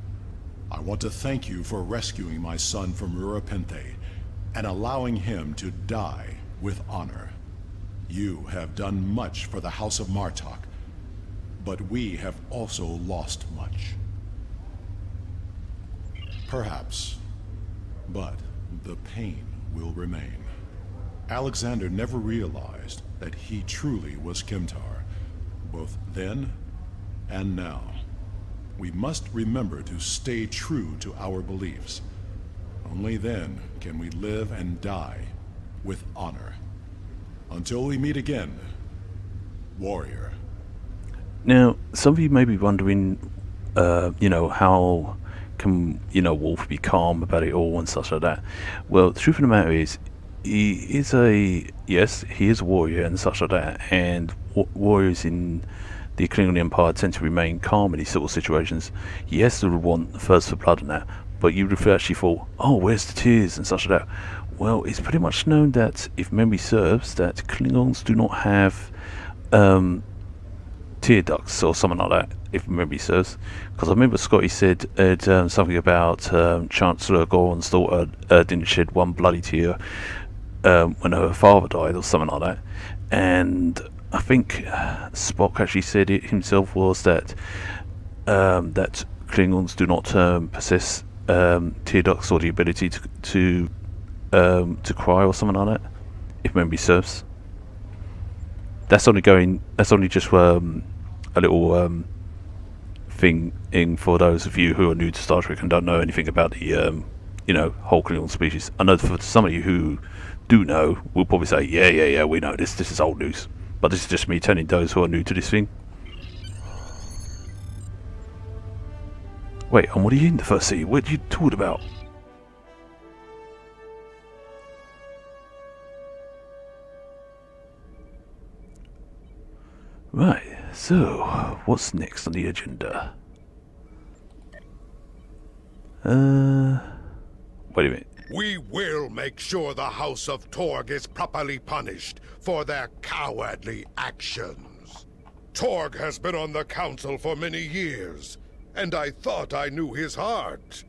I want to thank you for rescuing my son from Urapente and allowing him to die with honor. You have done much for the House of Martok, but we have also lost much. Perhaps, but the pain will remain. Alexander never realized that he truly was Kimtar, both then and now. We must remember to stay true to our beliefs. Only then can we live and die with honor. Until we meet again, warrior. Now, some of you may be wondering, how can, Wolf be calm about it all and such like that? Well, the truth of the matter is, he is a warrior and such like that, and warriors in the Klingon Empire tend to remain calm in these sort of situations. Yes, they would want thirst for blood and that, but you would have actually thought, oh, where's the tears and such like that? Well, it's pretty much known that, if memory serves, that Klingons do not have tear ducts or something like that, if memory serves. Because I remember Scotty said something about Chancellor Goron's daughter didn't shed one bloody tear when her father died or something like that. And I think Spock actually said it himself, was that that Klingons do not possess tear ducts or the ability to cry or something like that, if memory serves. That's only just a little thing in for those of you who are new to Star Trek and don't know anything about the whole Klingon species. I know for some of you who do know will probably say, yeah, we know this is old news. But this is just me telling those who are new to this thing. Wait, and what are you in the first scene? What did you talk about? Right, so what's next on the agenda? Wait a minute. We will make sure the House of Torg is properly punished for their cowardly actions. Torg has been on the Council for many years, and I thought I knew his heart.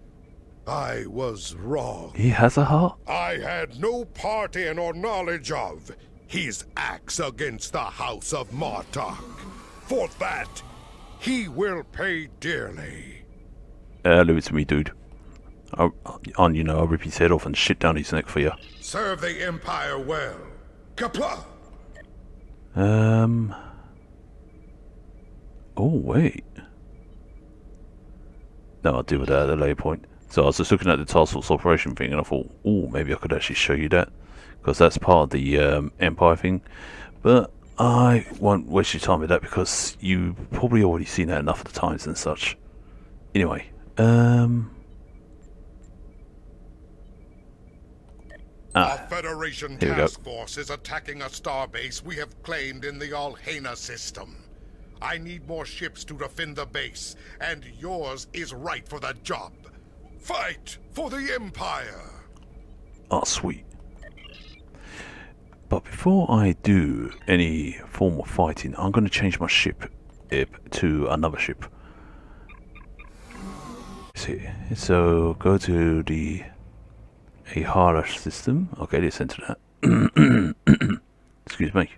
I was wrong. He has a heart? I had no part in or knowledge of his acts against the House of Martok. For that, he will pay dearly. Leave it to me, dude. I'll rip his head off and shit down his neck for you. Serve the Empire well. Kapla! Oh, wait. No, I'll deal with that at a later point. So I was just looking at the Task Force operation thing and I thought, oh, maybe I could actually show you that. Because that's part of the Empire thing. But I won't waste your time with that because you've probably already seen that enough of the times and such. Anyway, A Federation task force is attacking a starbase we have claimed in the Alhena system. I need more ships to defend the base, and yours is right for the job. Fight for the Empire! Oh, sweet. But before I do any form of fighting, I'm going to change my ship to another ship. See, so go to the Ahara system. Okay, let's enter that. Excuse me.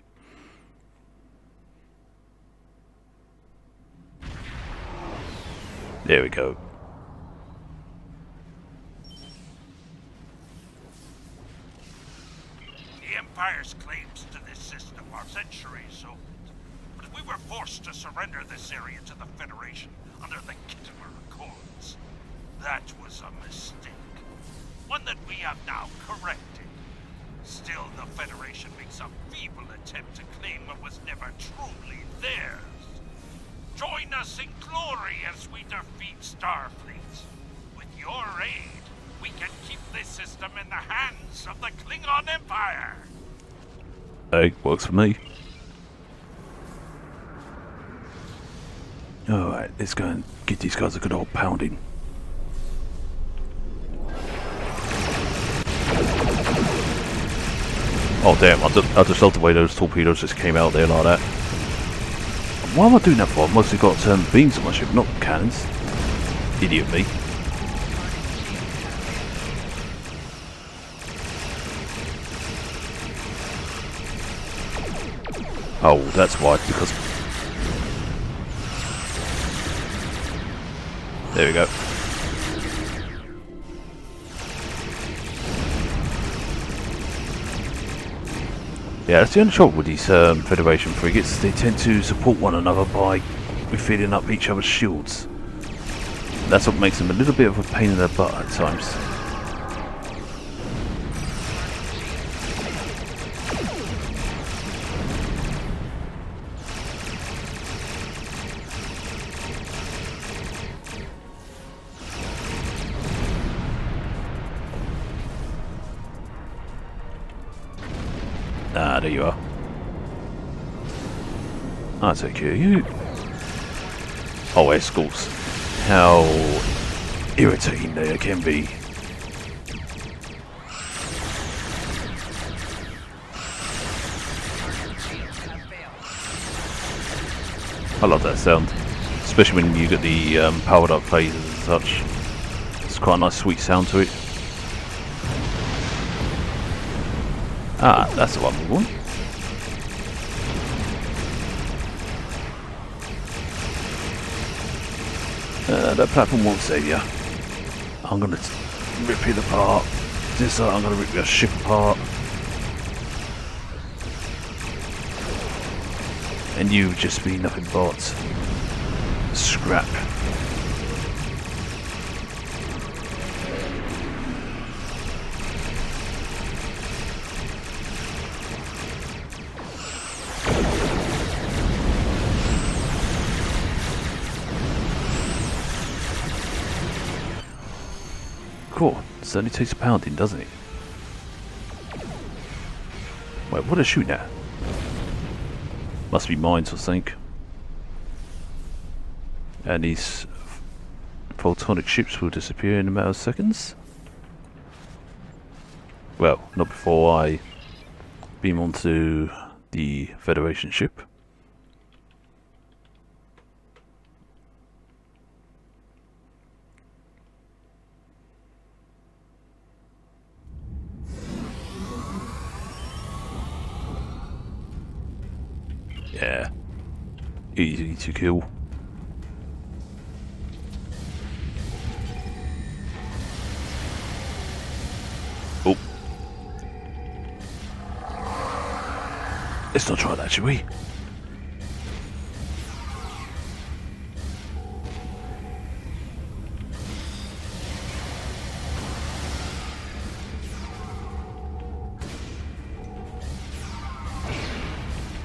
There we go. The Empire's claims to this system are centuries old. But we were forced to surrender this area to the Federation under the Kittimer Accords. That was a mistake. One that we have now corrected. Still, the Federation makes a feeble attempt to claim what was never truly theirs. Join us in glory as we defeat Starfleet. With your aid, we can keep this system in the hands of the Klingon Empire. Hey, works for me. Alright, let's go and get these guys a good old pounding. Oh damn, I just love the way those torpedoes just came out there like that. Why am I doing that for? I've mostly got beams on my ship, not cannons. Idiot me. Oh, that's why, because... There we go. Yeah, that's the only trouble with these Federation frigates. They tend to support one another by filling up each other's shields. That's what makes them a little bit of a pain in the butt at times. Ah, there you are. I'll take care of you. Oh, escorts. How irritating they can be. I love that sound. Especially when you get the powered up phasers and such. It's quite a nice sweet sound to it. Ah, that's the one we want. That platform won't save you. I'm gonna rip it apart. This I'm gonna rip your ship apart. And you've just been nothing but scrap. Cool. Certainly takes a pounding, doesn't it? Wait, what are they shooting at? Must be mines or something. And these photonic ships will disappear in a matter of seconds. Well, not before I beam onto the Federation ship. Yeah, easy to kill. Oh, let's not try that, shall we?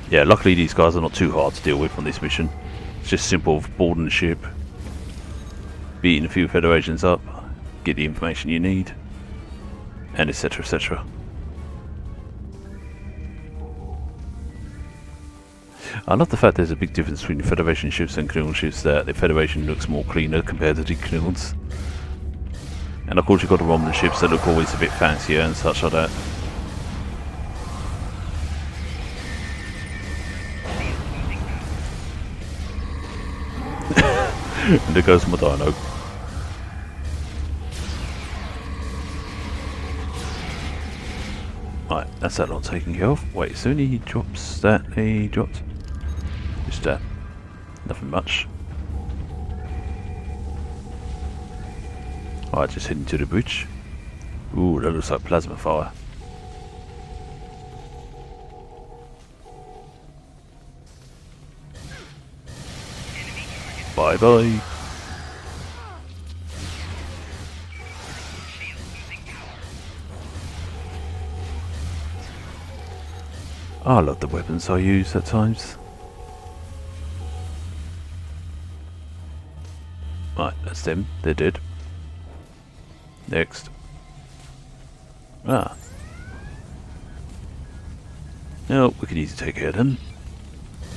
Yeah, luckily these guys are not too hard to deal with on this mission. It's just simple boarding the ship, beating a few Federations up, get the information you need, and etc, etc. I love the fact there's a big difference between the Federation ships and Knull ships, that the Federation looks more cleaner compared to the Knulls. And of course you've got the Romulan ships that look always a bit fancier and such like that. And there goes my dino. Right, that's that lot taken care of. Wait, so he drops that, he dropped? Just that. Nothing much. Alright, just heading to the bridge. Ooh, that looks like plasma fire. Bye bye. I love the weapons I use at times. Right, that's them. They're dead. Next. Ah. No, we can easily take care of them.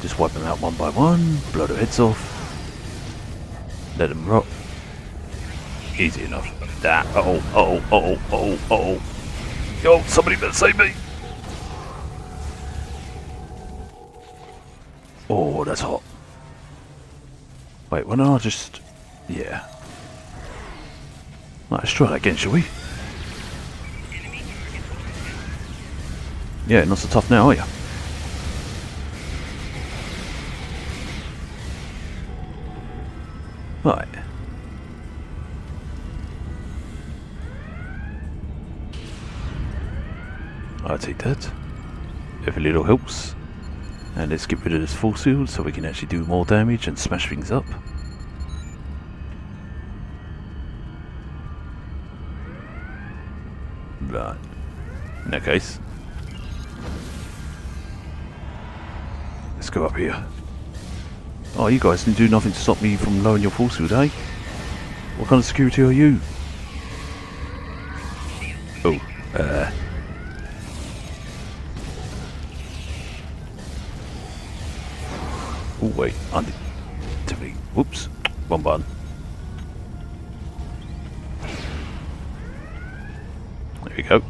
Just wipe them out one by one, blow their heads off. Let them rot. Easy enough. Ah, uh-oh. Yo, somebody better save me. Oh, that's hot. Wait, why don't I just... Yeah. Right, let's try that again, shall we? Yeah, not so tough now, are you? Right. I'll take that. Every little helps. And let's get rid of this force field so we can actually do more damage and smash things up. Right. In that case, let's go up here. Oh, you guys didn't do nothing to stop me from lowering your force field, eh? What kind of security are you? Oh, oh wait, I need to be. Whoops, one button. There we go.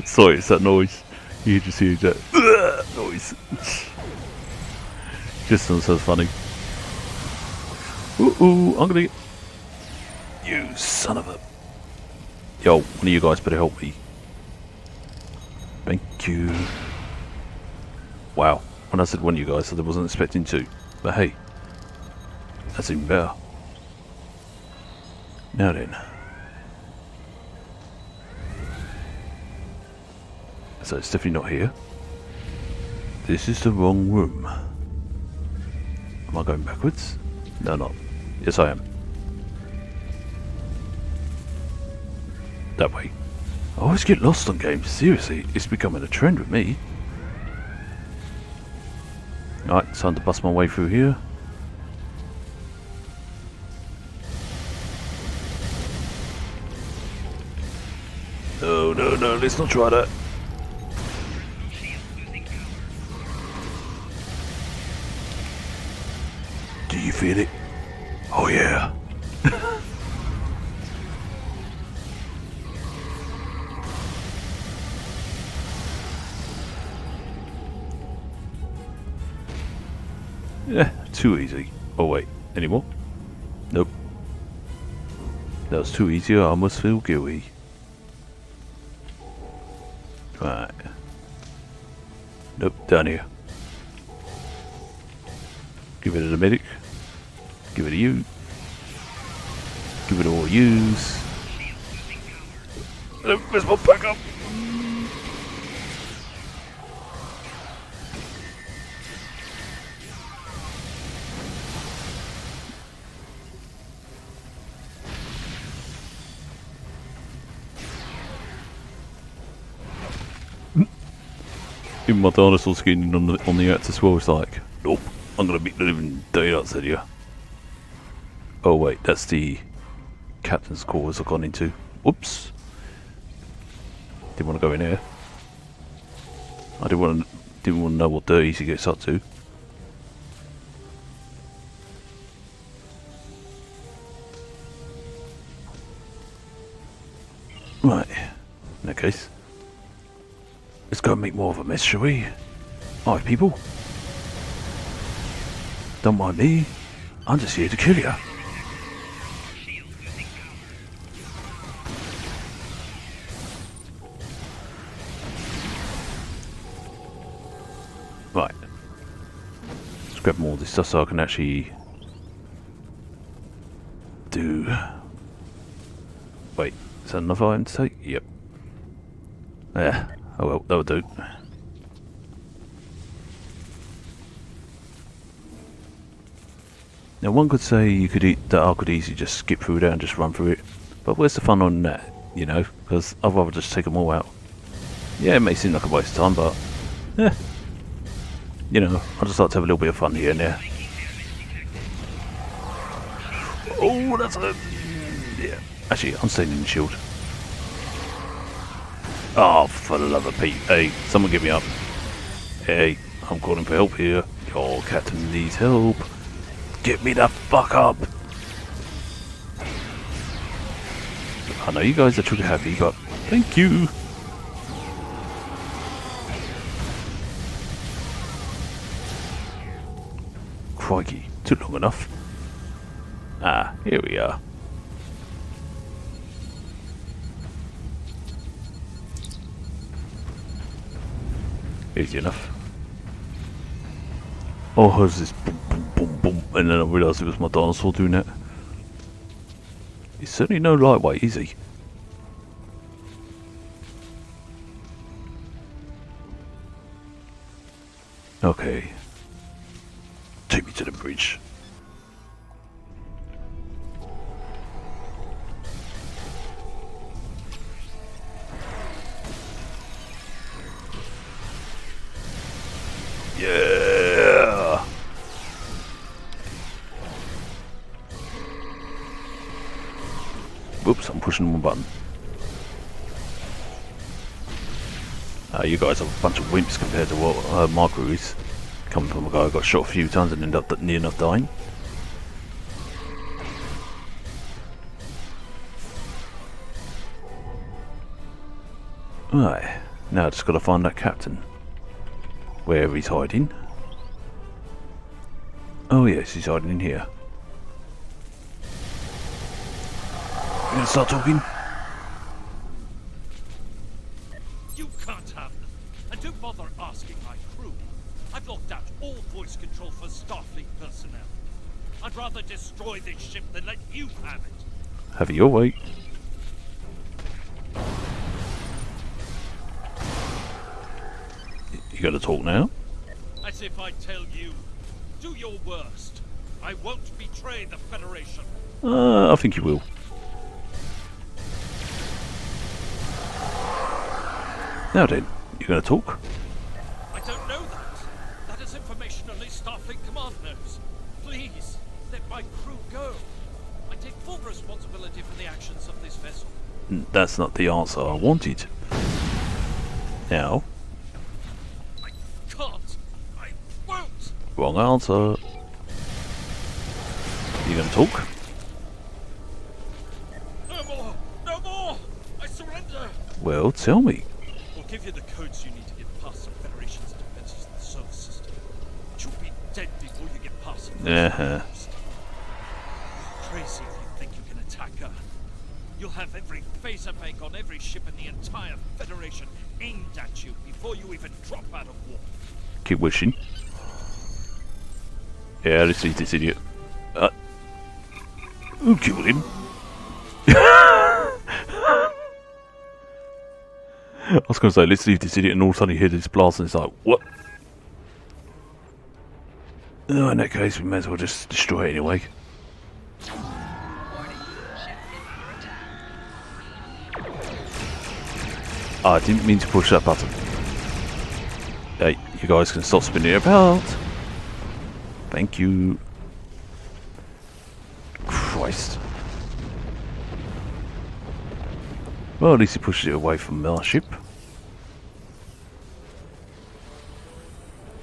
Sorry, it's that noise. You just hear that noise. Just sounds so funny. Ooh, I'm gonna get... You son of a... Yo, one of you guys better help me. Thank you. Wow, when I said one of you guys, I wasn't expecting to. But hey, that's even better. Now then. So it's definitely not here. This is the wrong room. Am I going backwards? No, not. Yes, I am. That way. I always get lost on games. Seriously, it's becoming a trend with me. Alright, time to bust my way through here. No, no, no, let's not try that. Do you feel it? Oh yeah. Yeah, too easy. Oh wait, any more? Nope. That was too easy, I almost feel guilty. Right. Nope, down here. Give it a medic. Give it a you. Give it all use. Where's my backup? Even my dinosaur skin on the act as well is like, nope, I'm gonna beat the living daylights out of you. Oh wait, that's the captain's quarters I've gone into. Whoops. Didn't want to go in here. I didn't want to know what Dirty Easy gets up to. Right, in that case, let's go and make more of a mess, shall we? Alright, people. Don't mind me. I'm just here to kill you. Right. Let's grab more of this stuff so I can actually do... Wait, is that another item to take? Yep. Yeah. Oh well, that'll do. Now one could say you could that I could easily just skip through that and just run through it, but where's the fun on that, you know? Because I'd rather just take them all out. Yeah, it may seem like a waste of time, but yeah, you know, I just like to have a little bit of fun here and there. Oh, that's a... yeah. Actually, I'm staying in the shield. Oh, for the love of Pete. Hey, someone get me up. Hey, I'm calling for help here. Your captain needs help. Get me the fuck up. I know you guys are trigger happy, but thank you. Crikey, took long enough. Ah, here we are. Easy enough. Oh, I heard this boom, boom, boom, boom, and then I realised it was my dinosaur doing that. He's certainly no lightweight, is he? Okay. Take me to the bridge. Yeah. Whoops, I'm pushing one button. You guys are a bunch of wimps compared to what my crew is. Coming from a guy who got shot a few times and ended up near enough dying. Right, now I just gotta find that captain. Wherever he's hiding. Oh yes, he's hiding in here. You gonna start talking? You can't have them. And don't bother asking my crew. I've locked out all voice control for Starfleet personnel. I'd rather destroy this ship than let you have it. Have it your way. You gotta talk now? As if I tell you, do your worst. I won't betray the Federation. I think you will. Now then, you gonna talk? I don't know that. That is information only Starfleet Command knows. Please, let my crew go. I take full responsibility for the actions of this vessel. That's not the answer I wanted. Now, I can't. I won't. wrong answer. You gonna talk? No more. No more. I surrender. Well, tell me. We'll give you the codes you need to get past the Federation's defenses in the solar system. You'll be dead before you get past it. Uh-huh. Crazy if you think you can attack her. You'll have every phaser bank on every ship in the entire Federation aimed at you before you even drop out of war. Keep wishing. Yeah, let's see this idiot. Who killed him? I was going to say, let's leave this idiot, and all of a sudden you hear this blast, and it's like, what? Oh, in that case, we may as well just destroy it anyway. I didn't mean to push that button. Hey, you guys can stop spinning it about. Thank you. Christ. Well, at least he pushes it away from our ship.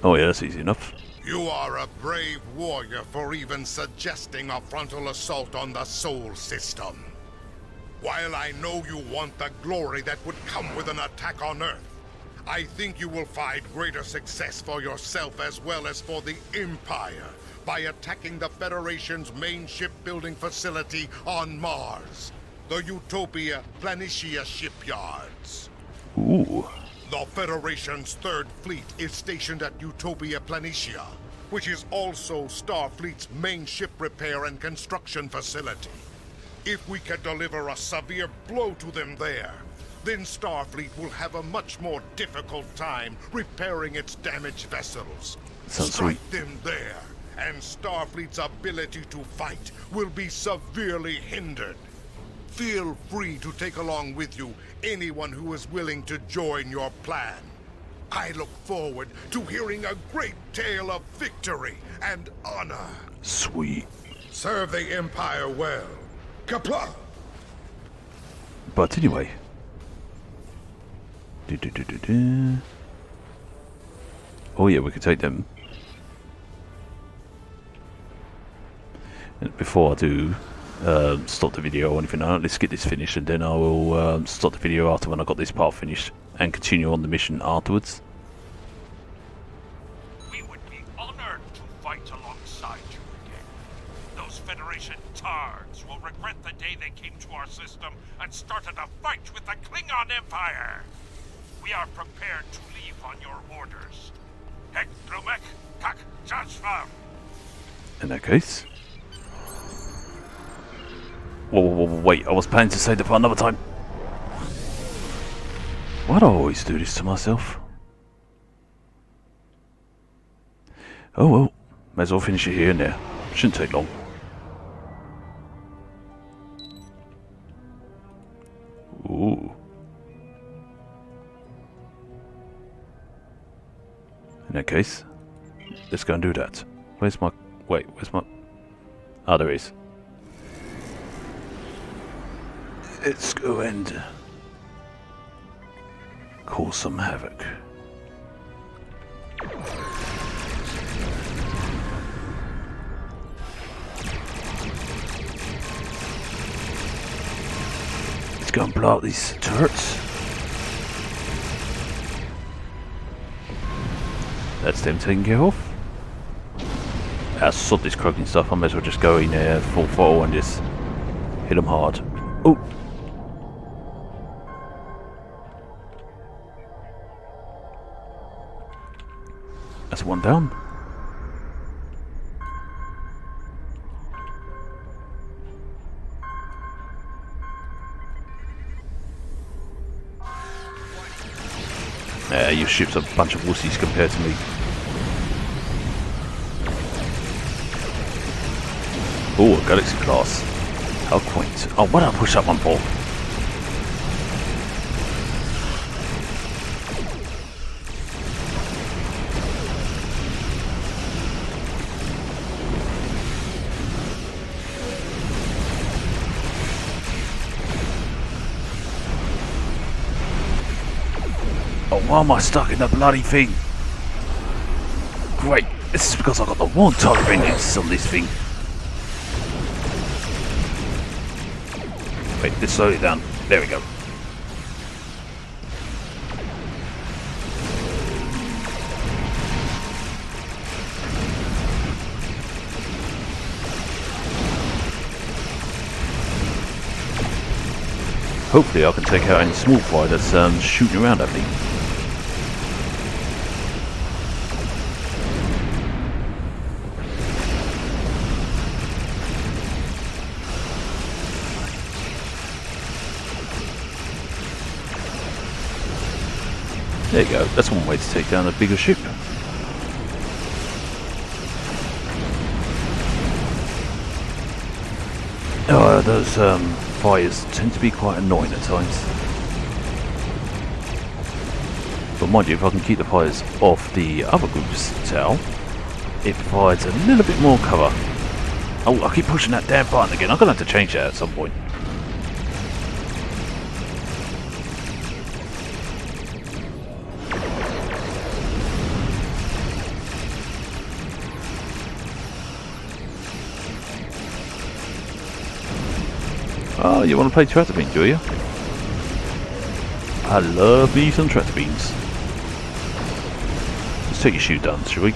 Oh yeah, that's easy enough. You are a brave warrior for even suggesting a frontal assault on the Sol system. While I know you want the glory that would come with an attack on Earth, I think you will find greater success for yourself as well as for the Empire by attacking the Federation's main shipbuilding facility on Mars, the Utopia Planitia shipyards. Ooh. The Federation's Third Fleet is stationed at Utopia Planitia, which is also Starfleet's main ship repair and construction facility. If we can deliver a severe blow to them there, then Starfleet will have a much more difficult time repairing its damaged vessels. Sounds Strike sweet. them there, and Starfleet's ability to fight will be severely hindered. Feel free to take along with you anyone who is willing to join your plan. I look forward to hearing a great tale of victory and honor. Sweet. Serve the Empire well. Kapla! But anyway. Oh yeah, we could take them. And before I do stop the video or anything, let's get this finished, and then I will stop the video after when I got this part finished and continue on the mission afterwards. We would be honored to fight alongside you again. Those Federation tards will regret the day they came to our system and started a fight with the Klingon Empire. We are prepared to leave on your orders. Hek Drumek Kak Jasvam. In that case. Wait, I was planning to save the part another time. Why do I always do this to myself? Oh well, may as well finish it here and there. Shouldn't take long. Ooh. In that case, let's go and do that. Where's my... Wait, where's my... Ah, there is. Let's go and... cause some havoc. Let's go and blow out these turrets. That's them taken care of. Sod this croaking stuff. I may as well just go in there full throttle and just hit them hard. Oh! That's one down. Your ship's a bunch of wussies compared to me. Oh, a Galaxy class. How quaint. Oh, why did I push that one for? Oh, why am I stuck in the bloody thing? Great, this is because I got the one tolerance on this thing. Wait, let's slow it down. There we go. Hopefully I can take out any small fry that's shooting around at me. There you go, that's one way to take down a bigger ship. Oh, those fires tend to be quite annoying at times. But mind you, if I can keep the fires off the other group's tail, it provides a little bit more cover. Oh, I keep pushing that damn button again. I'm going to have to change that at some point. Oh, you want to play tractor beam, do you? I love me some tractor beams. Let's take your shoot down, shall we?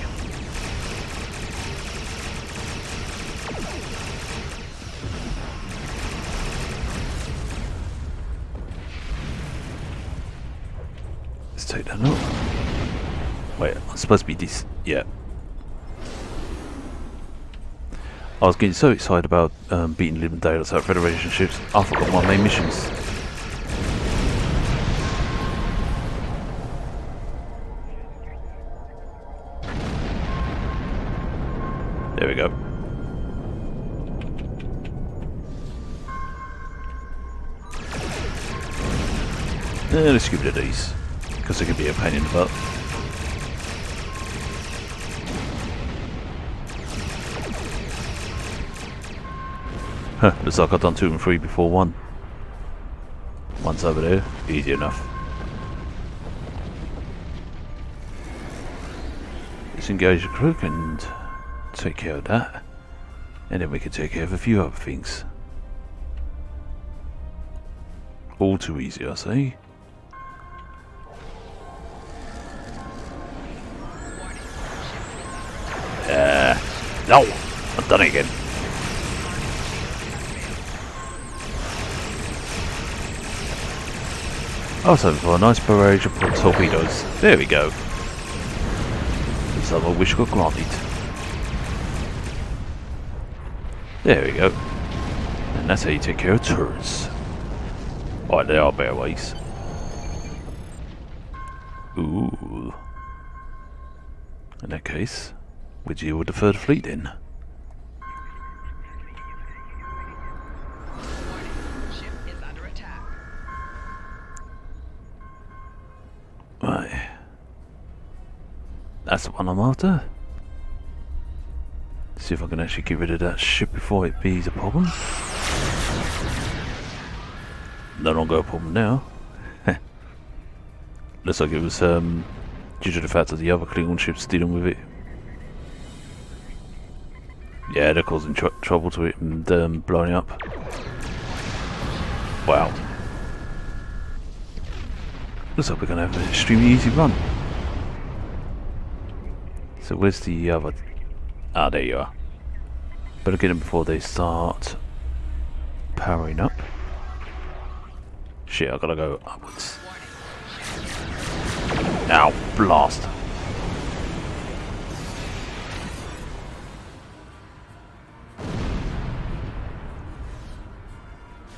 Let's take that out. Wait, I'm supposed to be this. Yeah. I was getting so excited about beating living daylights out of Federation ships, I forgot my main missions. There we go. Let's get rid of these, because they could be a pain in the butt. Huh, looks like I've done 2 and 3 before 1. One's over there, easy enough. Let's engage the crew and take care of that. And then we can take care of a few other things. All too easy, I say. No! I've done it again. I was hoping for a nice barrage of torpedoes. There we go. Some of which got granted. There we go. And And that's how you take care of turrets. Alright, there are better ways. Ooh. In that case, we deal with the third fleet then. Ship is under attack. Right. That's the one I'm after. See if I can actually get rid of that ship before it becomes a problem. No longer a problem now. Looks like it was due to the fact that the other Klingon ships dealing with it. Yeah, they're causing trouble to it and blowing up. Wow. Looks like we're going to have an extremely easy run. So where's the other... Ah, there you are. Better get them before they start powering up. Shit, I gotta go upwards. Ow, blast.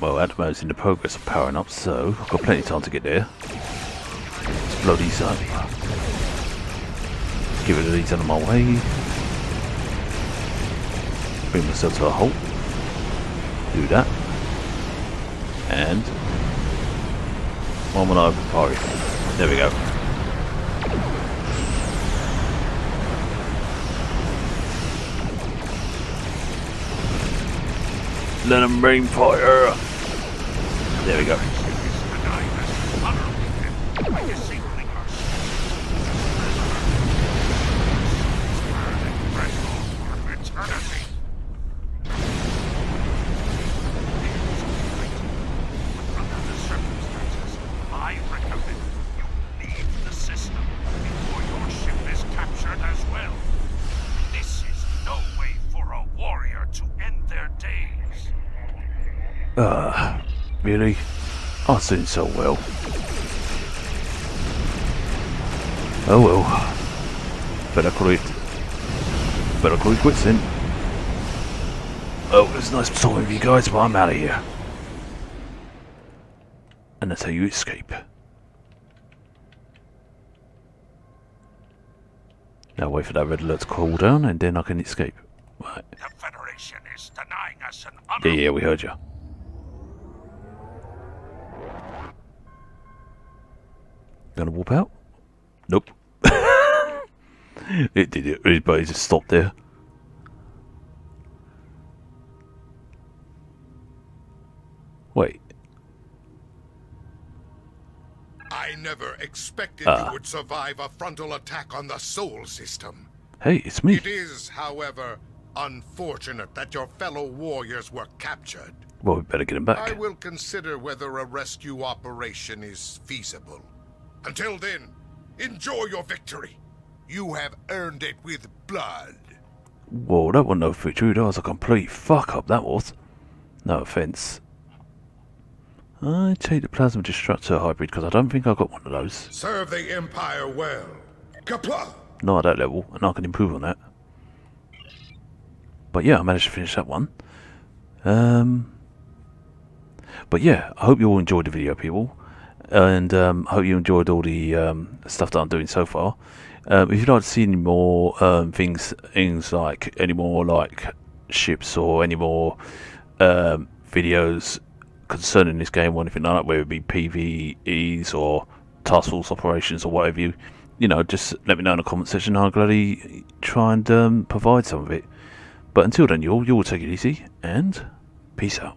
Well, at the moment it's in the progress of powering up, so I've got plenty of time to get there. Let's blow these up. Get rid of these out of my way. Bring myself to a halt. Do that. And one more open fire. There we go. Let them rain fire. There we go. Really? I was doing so well. Oh well. Better call it quits then. Oh, it's nice talking with you guys, but I'm out of here. And that's how you escape. Now wait for that red alert to cool down and then I can escape. Right. The Federation is denying us an honor. Yeah, we heard you. Gonna warp out? Nope. It did it, but it just stopped there. Wait. I never expected you would survive a frontal attack on the Sol system. Hey, it's me. It is, however, unfortunate that your fellow warriors were captured. Well, we better get him back. I will consider whether a rescue operation is feasible. Until then, enjoy your victory. You have earned it with blood. Whoa, that wasn't no victory. That was a complete fuck up, that was. No offence. I take the Plasma Destructor hybrid because I don't think I got one of those. Serve the Empire well. Kapla! Not at that level, and I can improve on that. But yeah, I managed to finish that one. But yeah, I hope you all enjoyed the video, people. And I hope you enjoyed all the stuff that I'm doing so far. If you'd like to see any more things like any more like ships or any more videos concerning this game or anything like that, whether it be PvEs or task force operations or whatever, you know, just let me know in the comment section. I'll gladly try and provide some of it. But until then, you all take it easy and peace out.